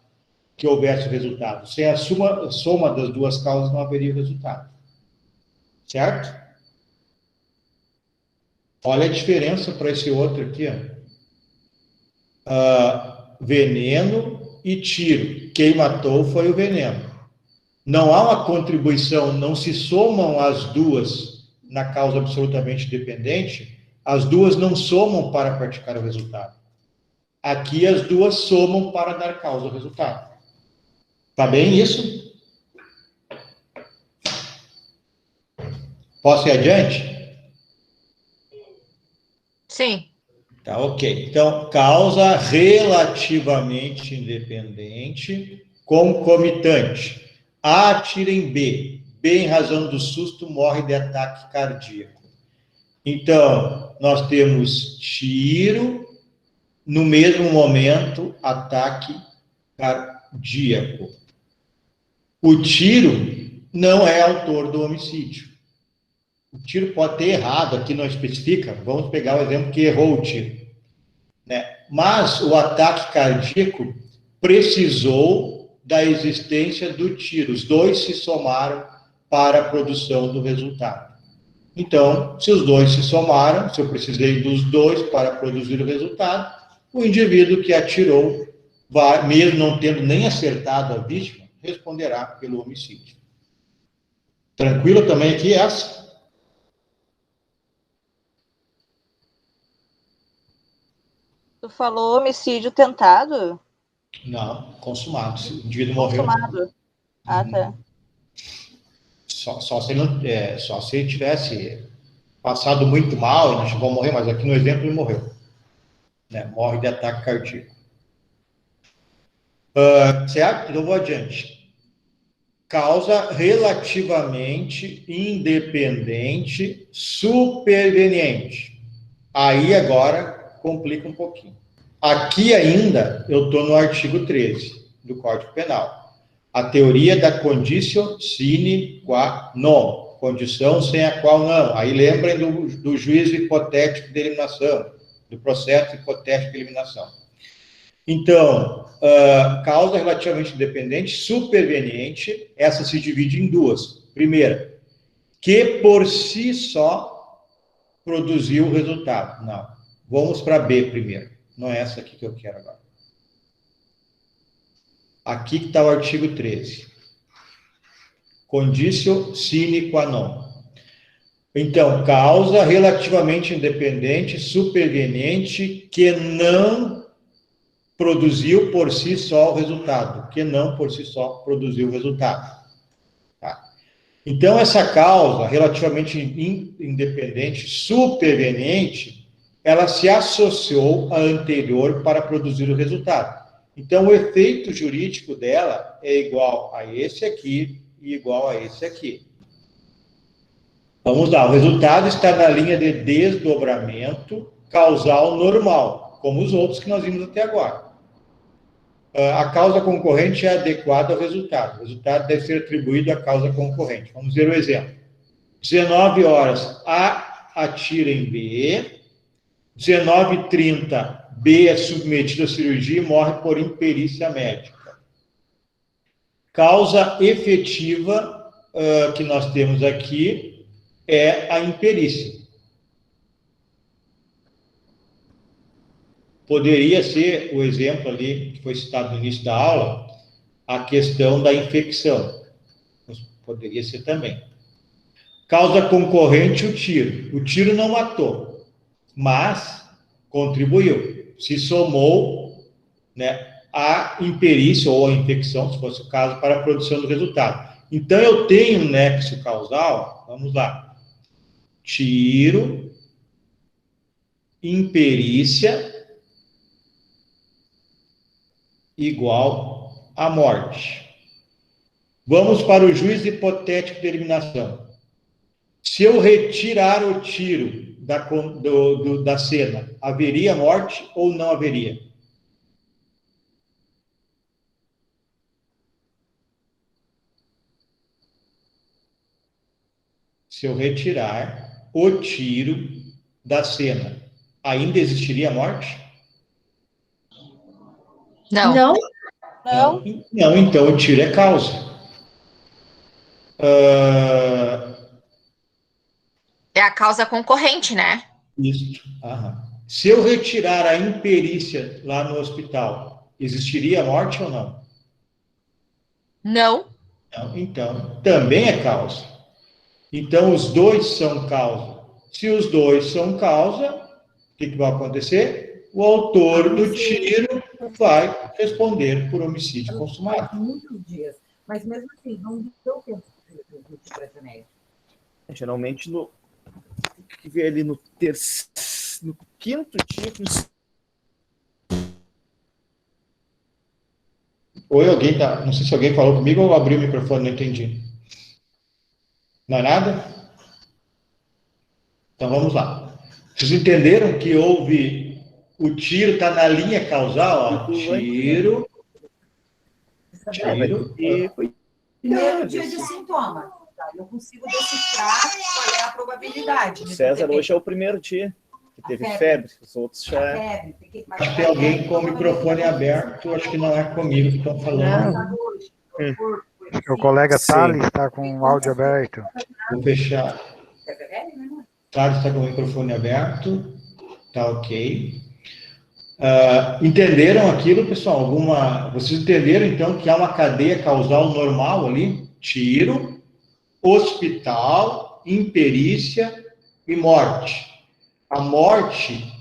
que houvesse o resultado, sem a soma das duas causas não haveria resultado. Certo? Olha a diferença para esse outro aqui, ó. Veneno e tiro. Quem matou foi o veneno. Não há uma contribuição, não se somam as duas na causa absolutamente dependente, as duas não somam para praticar o resultado. Aqui as duas somam para dar causa ao resultado. Tá bem isso? Posso ir adiante? Sim. Tá, ok. Então, causa relativamente independente, concomitante. A atira em B. B, em razão do susto, morre de ataque cardíaco. Então, nós temos tiro, no mesmo momento, ataque cardíaco. O tiro não é autor do homicídio. O tiro pode ter errado, aqui não especifica, vamos pegar o exemplo que errou o tiro, né? Mas o ataque cardíaco precisou da existência do tiro, os dois se somaram para a produção do resultado. Então, se os dois se somaram, se eu precisei dos dois para produzir o resultado, o indivíduo que atirou, mesmo não tendo nem acertado a vítima, responderá pelo homicídio. Tranquilo também aqui essa? Tu falou homicídio tentado? Não, consumado. Se o indivíduo morreu. Consumado. Ah, tá. Só se ele tivesse passado muito mal e não chegou a morrer, mas aqui no exemplo ele morreu. Né? Morre de ataque cardíaco. Certo? Então vou adiante. Causa relativamente independente, superveniente. Aí agora complica um pouquinho. Aqui ainda eu estou no artigo 13 do Código Penal. A teoria da conditio sine qua non. Condição sem a qual não. Aí lembrem do juízo hipotético de eliminação, do processo hipotético de eliminação. Então, causa relativamente independente, superveniente, essa se divide em duas. Primeira, que por si só produziu o resultado. Não. Vamos para B primeiro. Não é essa aqui que eu quero agora. Aqui que está o artigo 13. Conditio sine qua non. Então, causa relativamente independente, superveniente, que não produziu por si só o resultado. Que não por si só produziu o resultado. Tá? Então, essa causa relativamente independente, superveniente, ela se associou à anterior para produzir o resultado. Então, o efeito jurídico dela é igual a esse aqui e igual a esse aqui. Vamos lá, o resultado está na linha de desdobramento causal normal, como os outros que nós vimos até agora. A causa concorrente é adequada ao resultado. O resultado deve ser atribuído à causa concorrente. Vamos ver o exemplo. 19 horas, A atira em B. 19h30, B é submetido à cirurgia e morre por imperícia médica. Causa efetiva que nós temos aqui é a imperícia. Poderia ser o exemplo ali, que foi citado no início da aula, a questão da infecção. Poderia ser também. Causa concorrente, o tiro. O tiro não matou, mas contribuiu. Se somou, né, a imperícia ou a infecção, se fosse o caso, para a produção do resultado. Então, eu tenho um nexo causal, vamos lá. Tiro, imperícia, igual a morte. Vamos para o juízo hipotético de eliminação. Se eu retirar o tiro da cena, haveria morte ou não haveria? Se eu retirar o tiro da cena, ainda existiria morte? Não. Não? Não? Não, então o tiro é causa. É a causa concorrente, né? Isso. Aham. Se eu retirar a imperícia lá no hospital, existiria morte ou não? Não. Não. Então, também é causa. Então, os dois são causa. Se os dois são causa, o que vai acontecer? O autor do tiro vai responder por homicídio consumado. Muitos dias. Mas mesmo assim, não deu tempo para a Janete. Geralmente, que vê ali no quinto dia. Oi, alguém tá. Não sei se alguém falou comigo ou abriu o microfone, não entendi. Não é nada? Então vamos lá. Vocês entenderam que houve. O tiro está na linha causal, ó. Tiro. E foi. Primeiro dia de sintoma. Tá? Eu consigo decifrar qual é a probabilidade. O César hoje é o primeiro dia que teve febre. Os outros já. Acho que tem alguém com o microfone aberto, acho que não é comigo que estão falando. O colega Thales está com o áudio aberto. Vou fechar. Thales está com o microfone aberto. Tá ok. Entenderam aquilo, pessoal? Vocês entenderam, então, que há uma cadeia causal normal ali? Tiro, hospital, imperícia e morte. A morte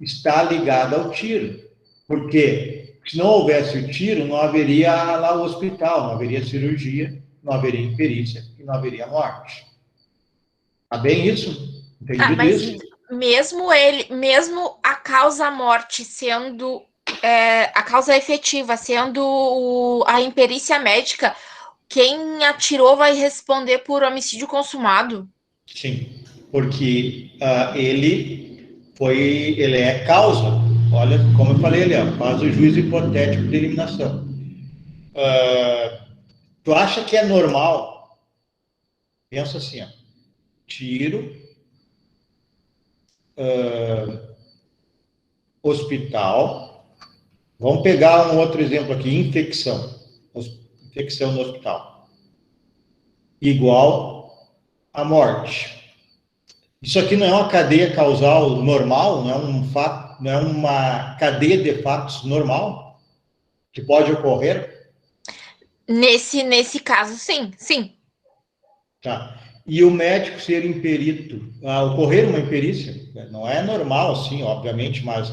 está ligada ao tiro. Por quê? Se não houvesse o tiro, não haveria lá o hospital, não haveria cirurgia, não haveria imperícia e não haveria morte. Tá bem isso? Entendido mas isso? Mesmo a causa morte sendo a causa efetiva, sendo a imperícia médica, quem atirou vai responder por homicídio consumado? Sim, porque ele é causa. Olha, como eu falei ali, faz o juízo hipotético de eliminação. Tu acha que é normal? Pensa assim, ó, tiro, hospital. Vamos pegar um outro exemplo aqui, infecção no hospital. Igual a morte. Isso aqui não é uma cadeia causal normal, não é um fato, não é uma cadeia de fatos normal que pode ocorrer? Nesse caso, sim. Tá. E o médico ser imperito, ocorrer uma imperícia, não é normal, sim, obviamente, mas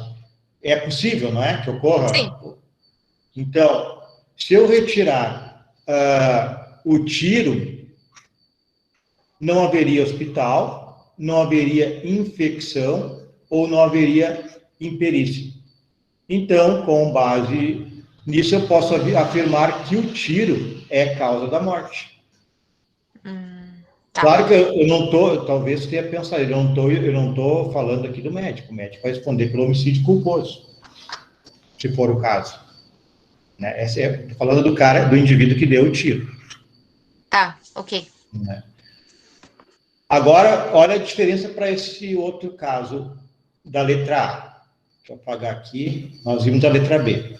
é possível, não é, que ocorra? Sim. Então, se eu retirar o tiro, não haveria hospital, não haveria infecção ou não haveria imperícia. Então, com base nisso, eu posso afirmar que o tiro é causa da morte. Tá. Claro que eu não estou, talvez tenha pensado, eu não estou falando aqui do médico. O médico vai responder pelo homicídio culposo, se for o caso. Né? Estou falando do indivíduo que deu o tiro. Tá, ok. Né? Agora, olha a diferença para esse outro caso da letra A. Deixa eu apagar aqui. Nós vimos a letra B.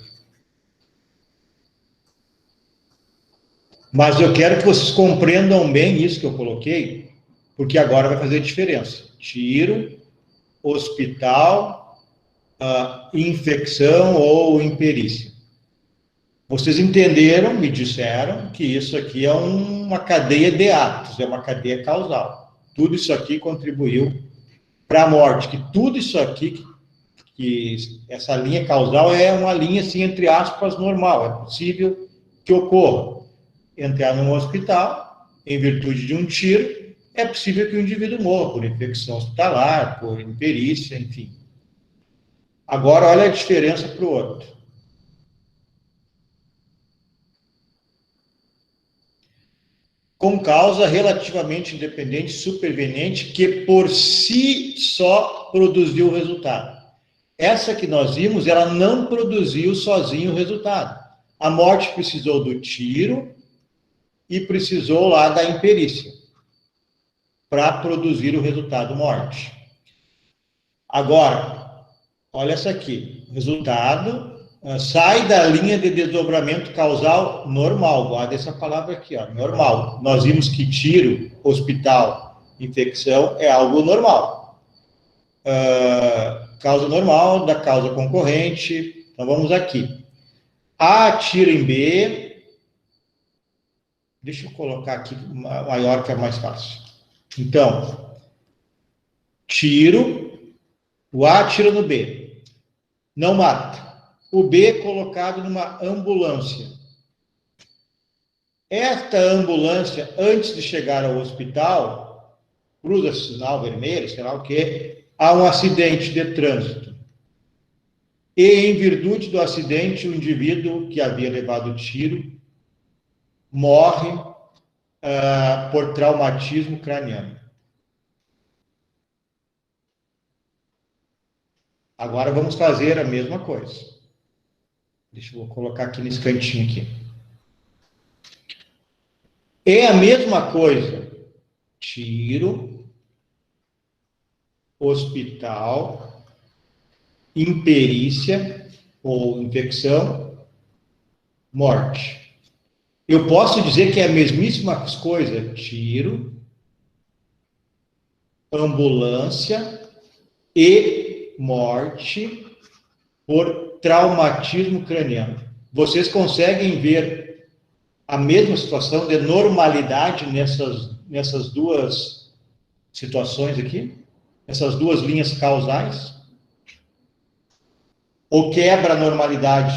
Mas eu quero que vocês compreendam bem isso que eu coloquei, porque agora vai fazer diferença. Tiro, hospital, infecção ou imperícia. Vocês entenderam, me disseram, que isso aqui é uma cadeia de atos, é uma cadeia causal. Tudo isso aqui contribuiu para a morte, que tudo isso aqui, que essa linha causal é uma linha, assim, entre aspas, normal. É possível que ocorra. Entrar num hospital, em virtude de um tiro, é possível que o indivíduo morra por infecção hospitalar, por imperícia, enfim. Agora, olha a diferença para o outro. Com causa relativamente independente, superveniente, que por si só produziu o resultado. Essa que nós vimos, ela não produziu sozinho o resultado. A morte precisou do tiro e precisou lá da imperícia para produzir o resultado morte. Agora, olha essa aqui. Resultado sai da linha de desdobramento causal normal. Guarda essa palavra aqui, ó, normal. Nós vimos que tiro, hospital, infecção é algo normal. causa normal da causa concorrente. Então, vamos aqui. A atira em B. Deixa eu colocar aqui maior, que é mais fácil. Então, tiro. O A atira no B. Não mata. O B é colocado numa ambulância. Esta ambulância, antes de chegar ao hospital, cruza sinal vermelho, sei lá o quê, há um acidente de trânsito. E, em virtude do acidente, o indivíduo que havia levado o tiro morre por traumatismo craniano. Agora vamos fazer a mesma coisa. Deixa eu colocar aqui nesse cantinho aqui. É a mesma coisa. Tiro, hospital, imperícia ou infecção, morte. Eu posso dizer que é a mesmíssima coisa. Tiro, ambulância e morte por traumatismo craniano. Vocês conseguem ver a mesma situação de normalidade nessas duas situações aqui? Essas duas linhas causais? Ou quebra a normalidade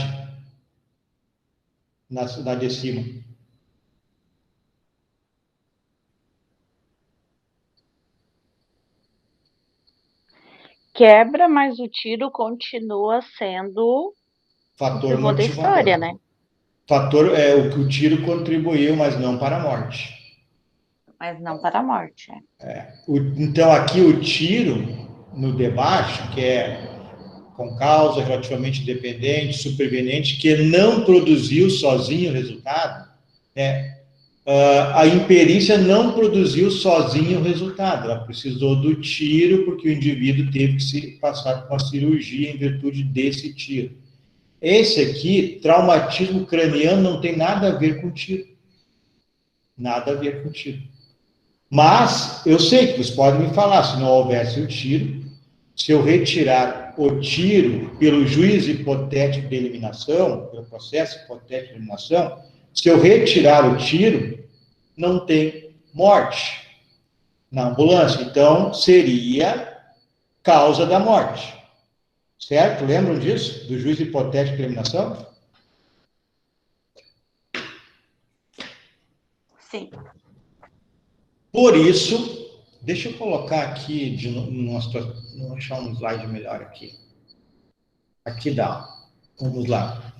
na cidade de cima? Quebra, mas o tiro continua sendo fator da história, né? Fator é o que o tiro contribuiu, mas não para a morte. Mas não para a morte. Então, aqui o tiro, no debaixo, que é com causa relativamente dependente, superveniente, que não produziu sozinho o resultado, né? A imperícia não produziu sozinho o resultado, ela precisou do tiro, porque o indivíduo teve que se passar por uma cirurgia em virtude desse tiro. Esse aqui, traumatismo craniano, não tem nada a ver com tiro. Nada a ver com tiro. Mas, eu sei que vocês podem me falar, se não houvesse o tiro, se eu retirar o tiro pelo juízo hipotético de eliminação, pelo processo hipotético de eliminação, se eu retirar o tiro, não tem morte na ambulância. Então, seria causa da morte. Certo? Lembram disso? Do juízo hipotético de eliminação? Sim. Por isso, deixa eu colocar aqui, vou achar um slide melhor aqui. Aqui dá. Vamos lá.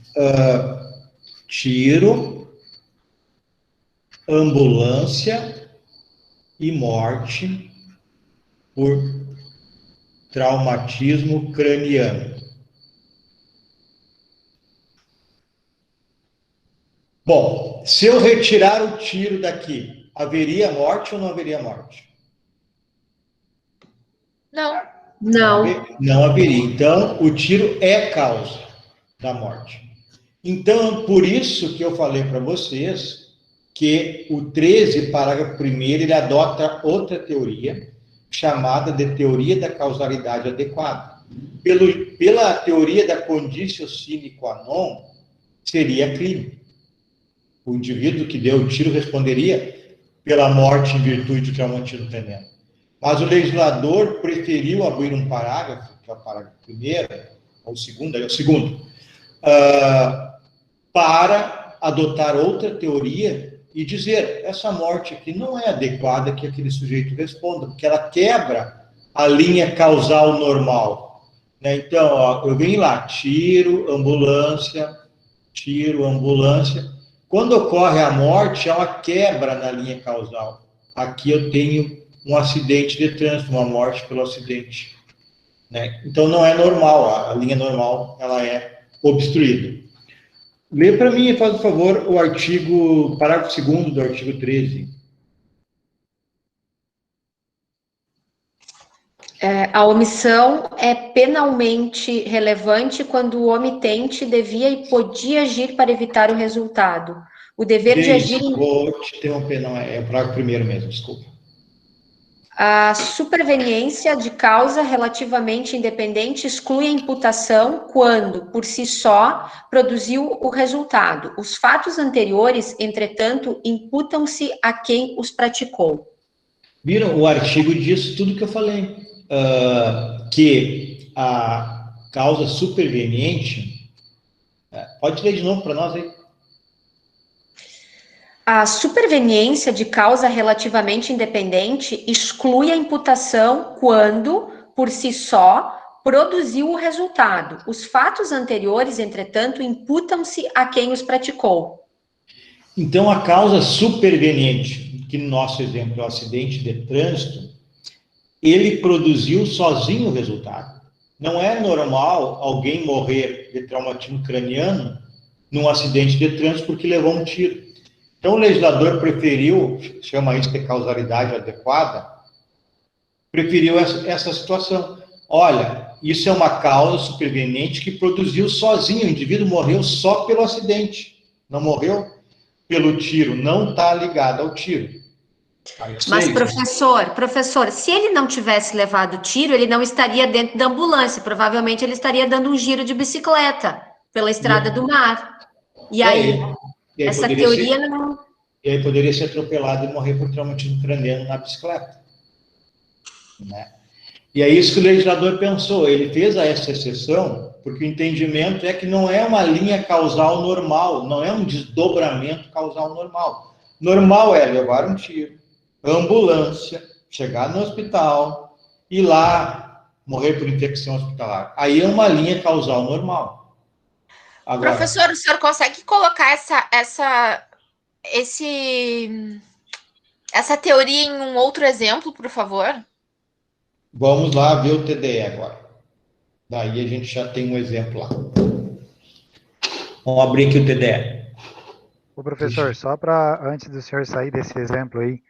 Tiro, ambulância e morte por traumatismo craniano. Bom, se eu retirar o tiro daqui, haveria morte ou não haveria morte? Não. Não haveria. Então, o tiro é causa da morte. Então, por isso que eu falei para vocês que o 13, parágrafo 1º, ele adota outra teoria, chamada de teoria da causalidade adequada. Pela teoria da conditio sine qua non, seria crime. O indivíduo que deu o tiro responderia pela morte em virtude do traumatismo craniano. Mas o legislador preferiu abrir um parágrafo, que é o parágrafo 1º, ou o segundo, para adotar outra teoria e dizer, essa morte aqui não é adequada que aquele sujeito responda, porque ela quebra a linha causal normal. Né? Então, ó, eu venho lá, tiro, ambulância. Quando ocorre a morte, há uma quebra na linha causal. Aqui eu tenho um acidente de trânsito, uma morte pelo acidente. Né? Então, não é normal, a linha normal ela é obstruída. Lê para mim, faz favor, o parágrafo 2º do artigo 13. A omissão é penalmente relevante quando o omitente devia e podia agir para evitar o resultado. O dever de agir... Vou te interromper, não, é o parágrafo 1º mesmo, desculpa. A superveniência de causa relativamente independente exclui a imputação quando, por si só, produziu o resultado. Os fatos anteriores, entretanto, imputam-se a quem os praticou. Viram? O artigo diz tudo que eu falei. Que a causa superveniente... Pode ler de novo para nós aí. A superveniência de causa relativamente independente exclui a imputação quando, por si só, produziu o resultado. Os fatos anteriores, entretanto, imputam-se a quem os praticou. Então, a causa superveniente, que no nosso exemplo é o acidente de trânsito, ele produziu sozinho o resultado. Não é normal alguém morrer de traumatismo craniano num acidente de trânsito porque levou um tiro. Então, o legislador preferiu, chama isso de causalidade adequada, preferiu essa situação. Olha, isso é uma causa superveniente que produziu sozinho, o indivíduo morreu só pelo acidente, não morreu pelo tiro, não está ligado ao tiro. Mas, professor, se ele não tivesse levado o tiro, ele não estaria dentro da ambulância, provavelmente ele estaria dando um giro de bicicleta pela estrada do mar. E aí essa teoria não... E aí poderia ser atropelado e morrer por traumatismo craniano na bicicleta. Né? E é isso que o legislador pensou. Ele fez essa exceção porque o entendimento é que não é uma linha causal normal, não é um desdobramento causal normal. Normal é levar um tiro, ambulância, chegar no hospital e lá morrer por infecção hospitalar. Aí é uma linha causal normal. Agora, professor, o senhor consegue colocar essa teoria em um outro exemplo, por favor? Vamos lá ver o TDE agora. Daí a gente já tem um exemplo lá. Vamos abrir aqui o TDE. Ô, professor, só para, antes do senhor sair desse exemplo aí,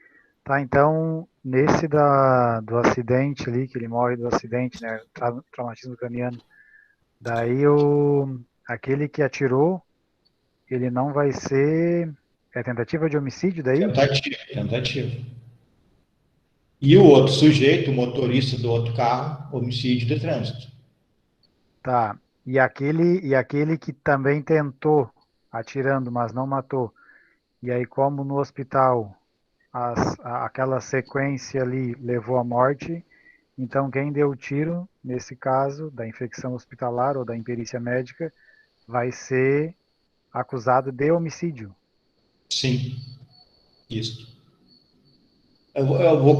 tá, então, nesse do acidente ali, que ele morre do acidente, né, traumatismo craniano, daí aquele que atirou, ele não vai ser, tentativa de homicídio daí? Tentativa. E o outro sujeito, o motorista do outro carro, homicídio de trânsito. Tá, e aquele que também tentou, atirando, mas não matou, e aí como no hospital aquela sequência ali levou à morte, então quem deu o tiro, nesse caso, da infecção hospitalar ou da imperícia médica, vai ser acusado de homicídio. Sim, isso. Eu vou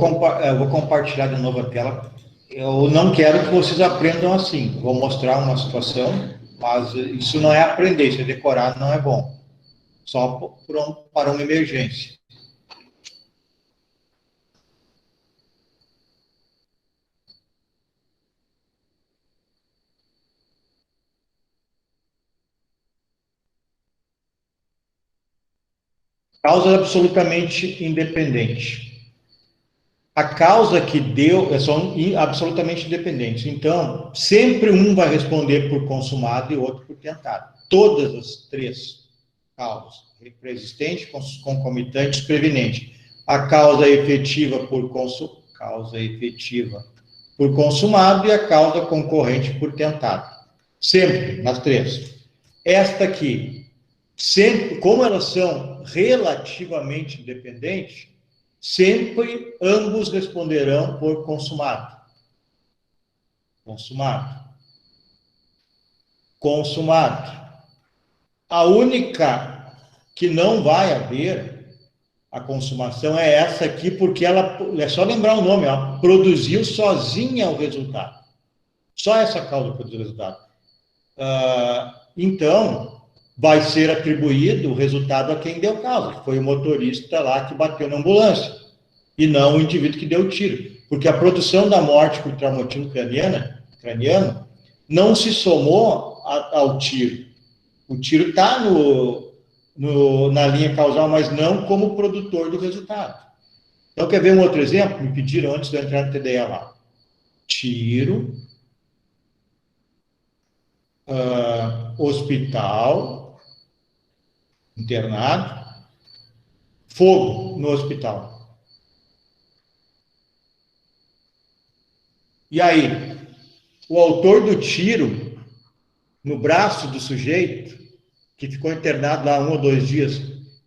compartilhar de novo a tela. Eu não quero que vocês aprendam assim. Vou mostrar uma situação, mas isso não é aprender, isso é decorar, não é bom. Só para uma emergência. Causa absolutamente independente. A causa que deu são absolutamente independentes. Então, sempre um vai responder por consumado e outro por tentado. Todas as três causas, preexistente, concomitante, prevenente. A causa efetiva por consumado e a causa concorrente por tentado. Sempre, nas três. Esta aqui, sempre, como elas são relativamente independentes, sempre ambos responderão por consumado. Consumado. A única que não vai haver a consumação é essa aqui, porque ela, é só lembrar o nome, ela produziu sozinha o resultado. Só essa causa produziu o resultado. Então, vai ser atribuído o resultado a quem deu causa, que foi o motorista lá que bateu na ambulância, e não o indivíduo que deu o tiro. Porque a produção da morte por traumatismo craniano não se somou ao tiro. O tiro está na linha causal, mas não como produtor do resultado. Então, quer ver um outro exemplo? Me pediram antes de eu entrar no TDE lá. Tiro, hospital, internado, fogo no hospital. E aí, o autor do tiro no braço do sujeito, que ficou internado lá 1 ou 2 dias,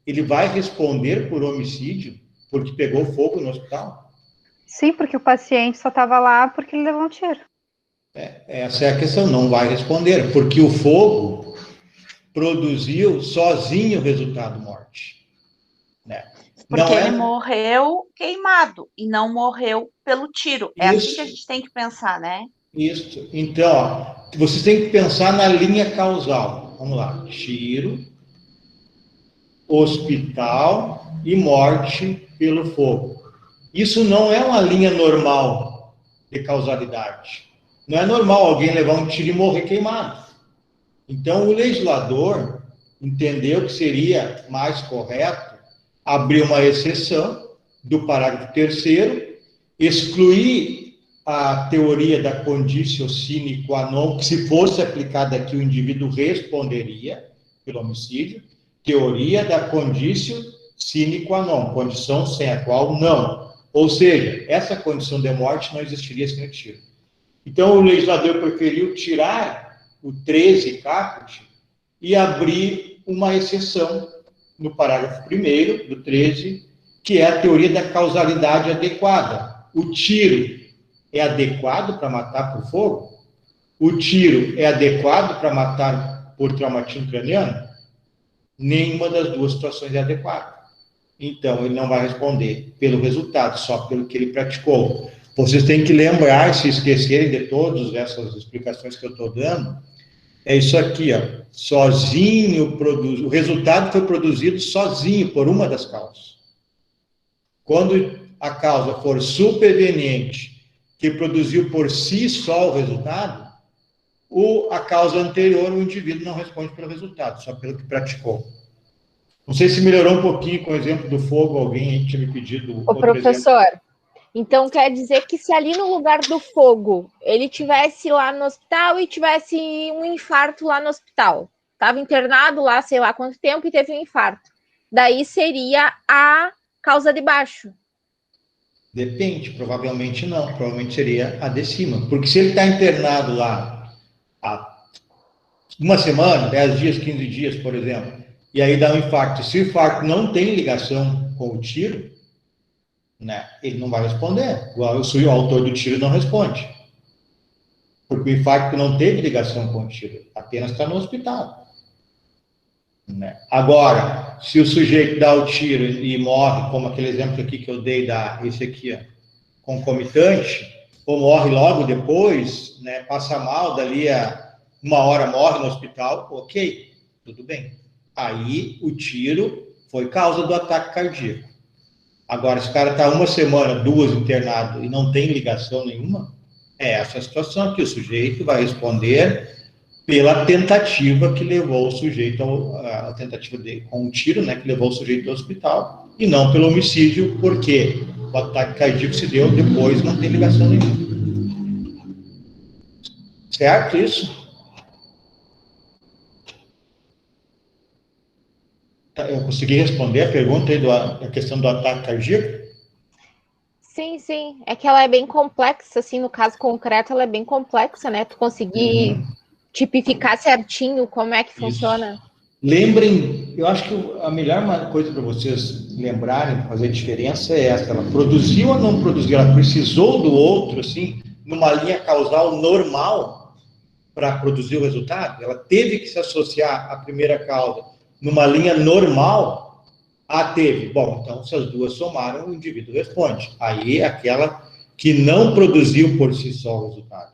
ele vai responder por homicídio, porque pegou fogo no hospital? Sim, porque o paciente só estava lá porque ele levou um tiro. Essa é a questão, não vai responder, porque o fogo produziu sozinho o resultado morte. Né? Porque ele morreu queimado e não morreu pelo tiro. É Isso. assim que a gente tem que pensar, né? Isso. Então, ó, vocês têm que pensar na linha causal. Vamos lá. Tiro, hospital e morte pelo fogo. Isso não é uma linha normal de causalidade. Não é normal alguém levar um tiro e morrer queimado. Então, o legislador entendeu que seria mais correto abrir uma exceção do parágrafo 3º, excluir a teoria da conditio sine qua non, que se fosse aplicada aqui o indivíduo responderia pelo homicídio, teoria da conditio sine qua non, condição sem a qual não. Ou seja, essa condição de morte não existiria sem o tiro. Então, o legislador preferiu tirar o 13 caput e abrir uma exceção no parágrafo 1º do 13, que é a teoria da causalidade adequada. O tiro é adequado para matar por fogo? O tiro é adequado para matar por traumatismo craniano? Nenhuma das duas situações é adequada. Então, ele não vai responder pelo resultado, só pelo que ele praticou. Vocês têm que lembrar, se esquecerem de todas essas explicações que eu estou dando, é isso aqui, ó. Sozinho produz. O resultado foi produzido sozinho por uma das causas. Quando a causa for superveniente, que produziu por si só o resultado, a causa anterior, o indivíduo não responde pelo resultado, só pelo que praticou. Não sei se melhorou um pouquinho com o exemplo do fogo, alguém aí tinha me pedido. Ô, professor, exemplo. Então quer dizer que se ali no lugar do fogo ele tivesse lá no hospital e tivesse um infarto lá no hospital, estava internado lá sei lá quanto tempo e teve um infarto, daí seria a causa de baixo? Depende, provavelmente não, provavelmente seria a de cima, porque se ele está internado lá há 1 semana, 10 dias, 15 dias, por exemplo, e aí dá um infarto, se o infarto não tem ligação com o tiro, né, ele não vai responder. O autor do tiro não responde. Porque o infarto não teve ligação com o tiro, apenas está no hospital. Né? Agora, se o sujeito dá o tiro e morre, como aquele exemplo aqui que eu dei, esse aqui, ó, concomitante, ou morre logo depois, né, passa mal, dali a 1 hora morre no hospital, ok, tudo bem. Aí o tiro foi causa do ataque cardíaco. Agora, se o cara está 1 semana, 2 internado e não tem ligação nenhuma, é essa a situação que o sujeito vai responder pela tentativa que levou o sujeito a tentativa com um tiro, né, que levou o sujeito ao hospital, e não pelo homicídio, porque o ataque cardíaco se deu depois, não tem ligação nenhuma. Certo isso? Eu consegui responder a pergunta aí da questão do ataque cardíaco? Sim, sim. É que ela é bem complexa, assim, no caso concreto, ela é bem complexa, né? Tu conseguir tipificar certinho como é que funciona. Lembrem, eu acho que a melhor coisa para vocês lembrarem, fazer diferença é essa. Ela produziu ou não produziu? Ela precisou do outro, assim, numa linha causal normal para produzir o resultado? Ela teve que se associar à primeira causa numa linha normal? Teve. Bom, então, se as duas somaram, o indivíduo responde. Aí, aquela que não produziu por si só o resultado.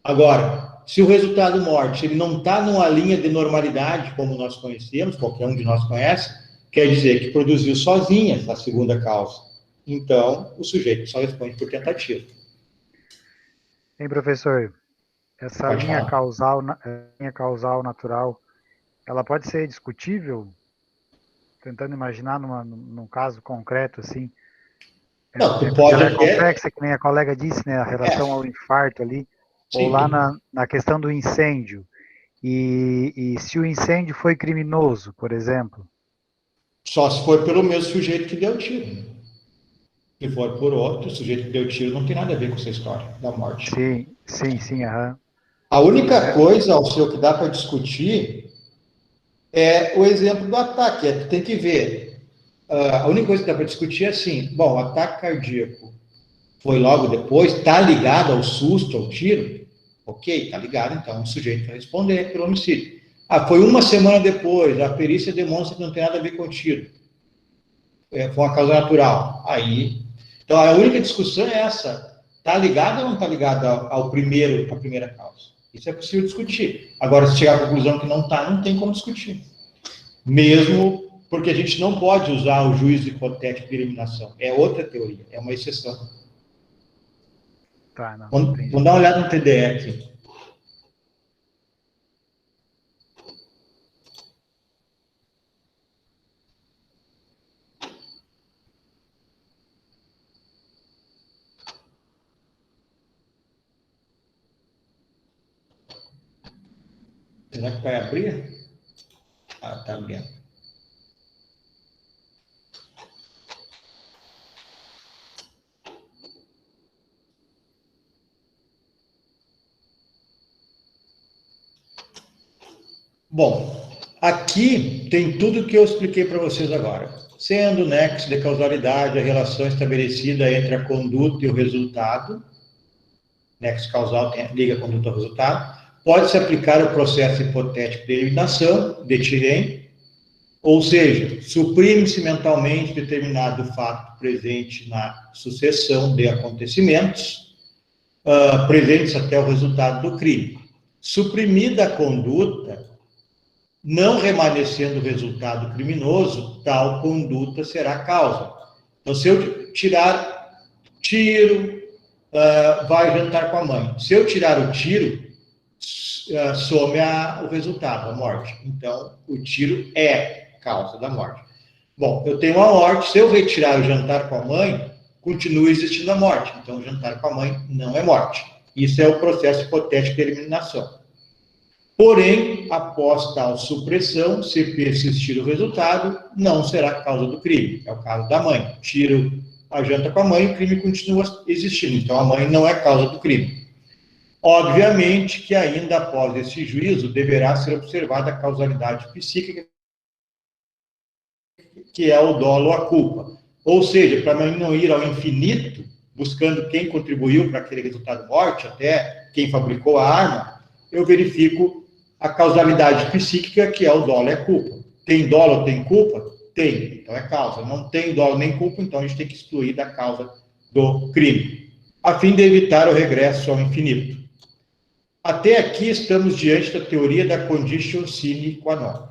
Agora, se o resultado morte, ele não está numa linha de normalidade, como nós conhecemos, qualquer um de nós conhece, quer dizer que produziu sozinha a segunda causa. Então, o sujeito só responde por tentativa. Hein, professor? Essa linha causal natural, ela pode ser discutível? Tentando imaginar num caso concreto, assim. Não, tu pode ela é até... complexa, que nem a colega disse, né? A relação ao infarto ali. Sim, ou lá na questão do incêndio. E se o incêndio foi criminoso, por exemplo? Só se foi pelo mesmo sujeito que deu o tiro. Se for por outro, o sujeito que deu tiro não tem nada a ver com essa história da morte. Sim, aham. A única coisa, Alceu, que dá para discutir é o exemplo do ataque. Tu tem que ver. A única coisa que dá para discutir é assim, bom, o ataque cardíaco foi logo depois, está ligado ao susto, ao tiro? Ok, está ligado, então o sujeito vai responder pelo homicídio. Foi uma semana depois, a perícia demonstra que não tem nada a ver com o tiro. Foi uma causa natural. Então, a única discussão é essa. Está ligado ou não está ligado à primeira causa? Isso é possível discutir. Agora, se chegar à conclusão que não está, não tem como discutir. Mesmo porque a gente não pode usar o juízo hipotético de eliminação. É outra teoria, é uma exceção. Tá, não. Vamos dar uma olhada no TDE aqui. Será que vai abrir? Tá abrindo. Bom, aqui tem tudo o que eu expliquei para vocês agora. Sendo o nexo de causalidade a relação estabelecida entre a conduta e o resultado, nexo causal liga a conduta ao resultado, pode-se aplicar o processo hipotético de eliminação, de Thierry, ou seja, suprime-se mentalmente determinado fato presente na sucessão de acontecimentos, presentes até o resultado do crime. Suprimida a conduta, não remanescendo o resultado criminoso, tal conduta será causa. Então, se eu tiro, vai jantar com a mãe. Se eu tirar o tiro, some o resultado, a morte. Então, o tiro é causa da morte. Bom, eu tenho a morte, se eu retirar o jantar com a mãe, continua existindo a morte. Então, o jantar com a mãe não é morte. Isso é o processo hipotético de eliminação. Porém, após tal supressão, se persistir o resultado, não será causa do crime. É o caso da mãe. Tiro a janta com a mãe, o crime continua existindo. Então, a mãe não é causa do crime. Obviamente que ainda após esse juízo, deverá ser observada a causalidade psíquica, que é o dolo ou a culpa. Ou seja, para não ir ao infinito, buscando quem contribuiu para aquele resultado morte, até quem fabricou a arma, eu verifico a causalidade psíquica, que é o dolo e a culpa. Tem dolo ou tem culpa? Tem, então é causa. Não tem dolo nem culpa, então a gente tem que excluir da causa do crime, a fim de evitar o regresso ao infinito. Até aqui estamos diante da teoria da condition sine qua non.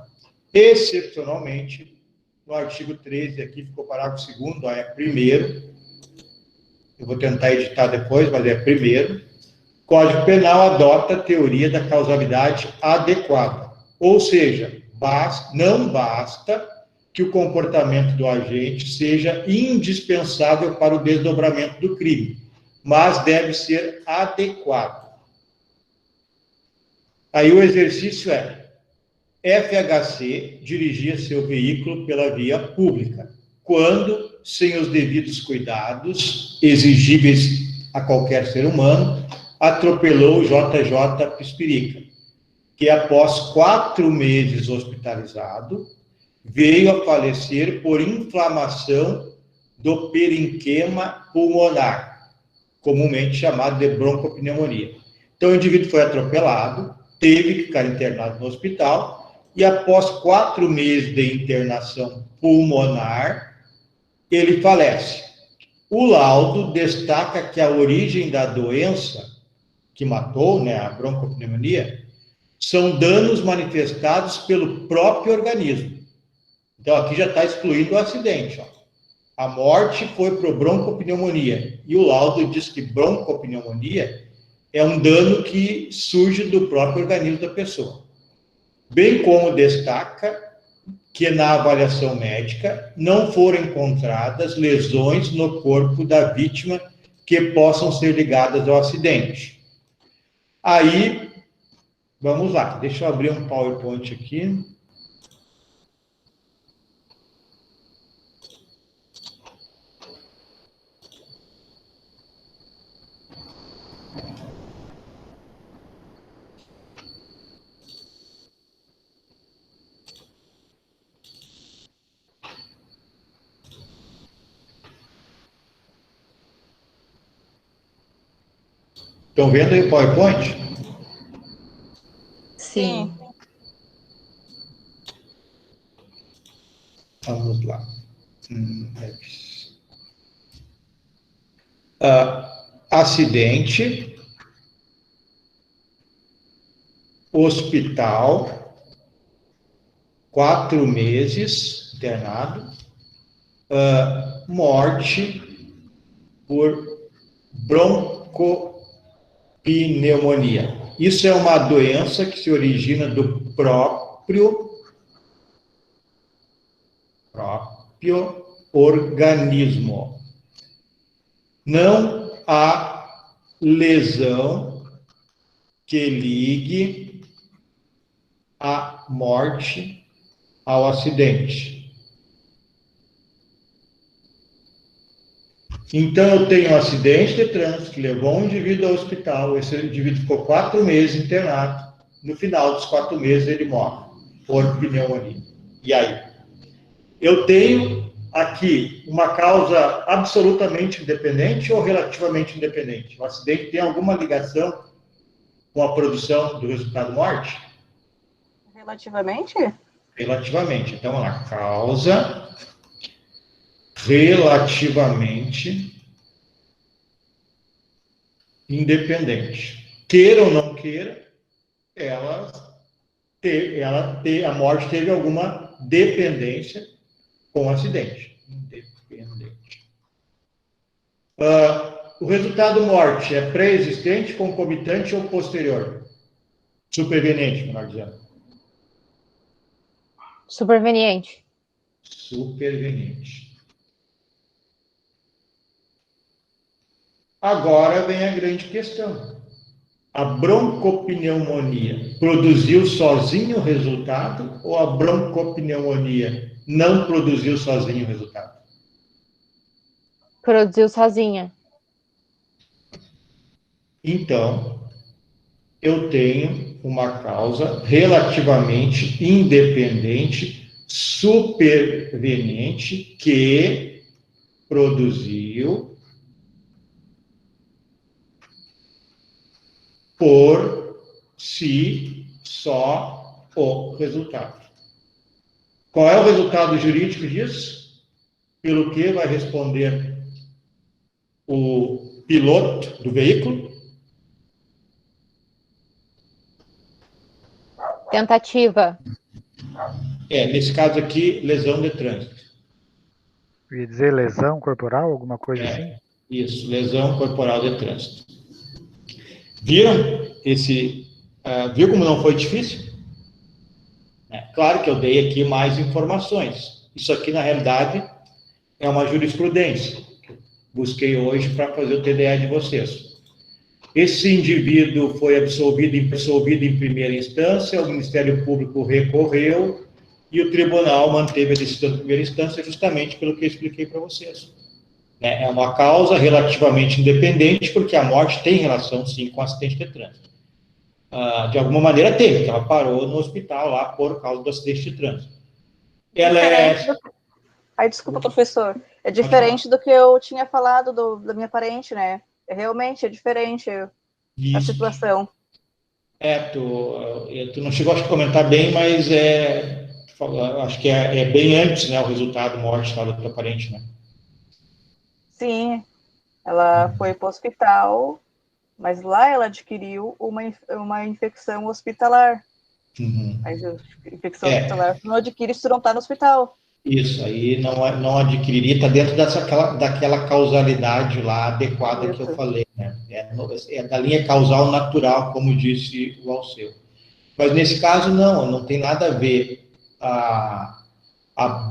Excepcionalmente, no artigo 13, aqui ficou parágrafo 2º, é primeiro, eu vou tentar editar depois, mas é primeiro, Código Penal adota a teoria da causalidade adequada, ou seja, não basta que o comportamento do agente seja indispensável para o desdobramento do crime, mas deve ser adequado. Aí o exercício é: FHC dirigia seu veículo pela via pública, quando, sem os devidos cuidados exigíveis a qualquer ser humano, atropelou o JJ Pispirica, que após 4 meses hospitalizado, veio a falecer por inflamação do parenquima pulmonar, comumente chamado de broncopneumonia. Então, o indivíduo foi atropelado, teve que ficar internado no hospital, e após 4 meses de internação pulmonar, ele falece. O laudo destaca que a origem da doença que matou, a broncopneumonia, são danos manifestados pelo próprio organismo. Então, aqui já está excluído o acidente. A morte foi por broncopneumonia, e o laudo diz que broncopneumonia é um dano que surge do próprio organismo da pessoa. Bem como destaca que na avaliação médica não foram encontradas lesões no corpo da vítima que possam ser ligadas ao acidente. Aí, vamos lá, deixa eu abrir um PowerPoint aqui. Estão vendo aí o PowerPoint? Sim. Vamos lá. Acidente, hospital, 4 meses internado, morte por broncopneumonia. Isso é uma doença que se origina do próprio organismo. Não há lesão que ligue a morte ao acidente. Então, eu tenho um acidente de trânsito que levou um indivíduo ao hospital, esse indivíduo ficou 4 meses internado, no final dos 4 meses ele morre por pneumonia. E aí? Eu tenho aqui uma causa absolutamente independente ou relativamente independente? O acidente tem alguma ligação com a produção do resultado morte? Relativamente? Relativamente. Então, vamos lá. Causa relativamente independente. Queira ou não queira, a morte teve alguma dependência com o acidente. Independente. O resultado morte é pré-existente, concomitante ou posterior? Superveniente, melhor dizendo. Superveniente. Superveniente. Agora vem a grande questão. A broncopneumonia produziu sozinho o resultado ou a broncopneumonia não produziu sozinho o resultado? Produziu sozinha. Então, eu tenho uma causa relativamente independente, superveniente, que produziu por si só o resultado. Qual é o resultado jurídico disso? Pelo que vai responder o piloto do veículo? Tentativa. Nesse caso aqui, lesão de trânsito. Eu ia dizer lesão corporal, alguma coisa assim? Isso, lesão corporal de trânsito. Viram viu como não foi difícil? Claro que eu dei aqui mais informações. Isso aqui, na realidade, é uma jurisprudência. Busquei hoje para fazer o TDE de vocês. Esse indivíduo foi absolvido em primeira instância, o Ministério Público recorreu e o tribunal manteve a decisão de primeira instância justamente pelo que eu expliquei para vocês. É uma causa relativamente independente, porque a morte tem relação, sim, com o acidente de trânsito. De alguma maneira teve, porque ela parou no hospital lá por causa do acidente de trânsito. Desculpa, professor. É diferente do que eu tinha falado da minha parente, né? Realmente é diferente a situação. Tu não chegou a comentar bem, mas acho que é bem antes, né, o resultado morte da tua parente, né? Sim, ela foi para o hospital, mas lá ela adquiriu uma infecção hospitalar. Mas a infecção hospitalar não adquire se tu não está no hospital. Isso, aí não adquiriria, está dentro daquela causalidade lá adequada que eu falei, né? É da linha causal natural, como disse o Alceu. Mas nesse caso, não tem nada a ver. A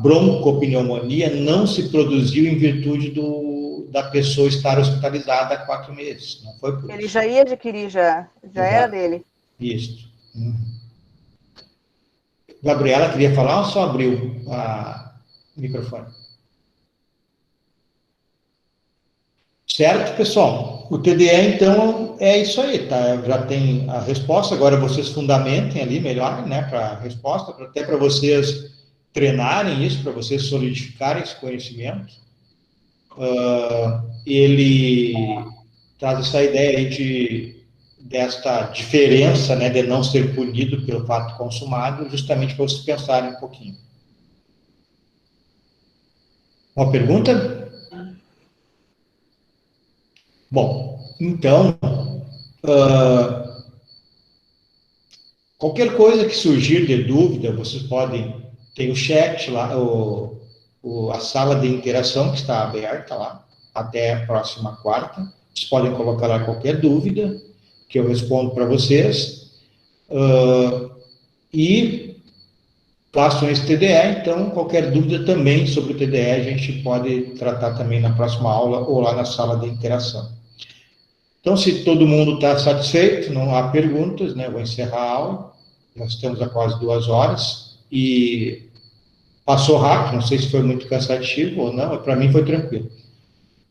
broncopneumonia não se produziu em virtude da pessoa estar hospitalizada há 4 meses. Não foi por isso. Ele já ia adquirir, já era dele. Isso. Gabriela queria falar ou só abriu o microfone? Certo, pessoal? O TDE, então, é isso aí, tá? Já tem a resposta, agora vocês fundamentem ali melhor, né, para a resposta, até para vocês treinarem isso, para vocês solidificarem esse conhecimento. Ele traz essa ideia aí desta diferença, né, de não ser punido pelo fato consumado, justamente para vocês pensarem um pouquinho. Uma pergunta? Bom, então, qualquer coisa que surgir de dúvida, vocês podem, tem o chat lá, a sala de interação que está aberta lá, até a próxima quarta. Vocês podem colocar lá qualquer dúvida, que eu respondo para vocês. E façam esse TDE, então, qualquer dúvida também sobre o TDE, a gente pode tratar também na próxima aula ou lá na sala de interação. Então, se todo mundo está satisfeito, não há perguntas, né? Eu vou encerrar a aula. Nós estamos há quase 2 horas e passou rápido, não sei se foi muito cansativo ou não, mas para mim foi tranquilo.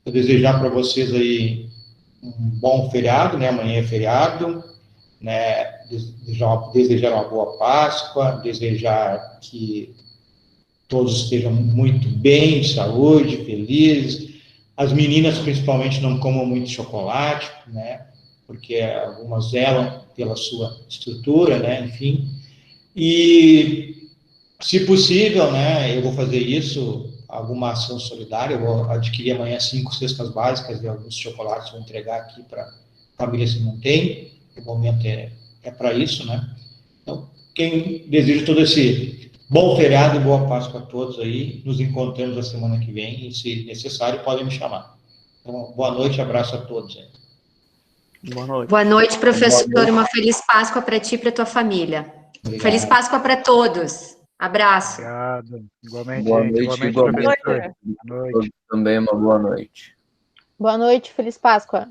Vou desejar para vocês aí um bom feriado, né? Amanhã é feriado, né? Desejar uma boa Páscoa, desejar que todos estejam muito bem, de saúde, felizes. As meninas, principalmente, não comam muito chocolate, né? Porque algumas zelam pela sua estrutura, né? Enfim. E, se possível, né? Eu vou fazer isso, alguma ação solidária. Eu vou adquirir amanhã 5 cestas básicas de alguns chocolates, vou entregar aqui para famílias que não têm. O momento é para isso, né? Então, quem deseja todo esse bom feriado e boa Páscoa a todos aí. Nos encontramos a semana que vem e, se necessário, podem me chamar. Então, boa noite, abraço a todos aí. Boa noite. Boa noite, professor. Boa noite. Uma feliz Páscoa para ti e para tua família. Obrigado. Feliz Páscoa para todos. Abraço. Obrigado. Igualmente, Boa gente. noite, Igualmente, professor. igualmente. Boa noite. Também uma boa noite. Boa noite, feliz Páscoa.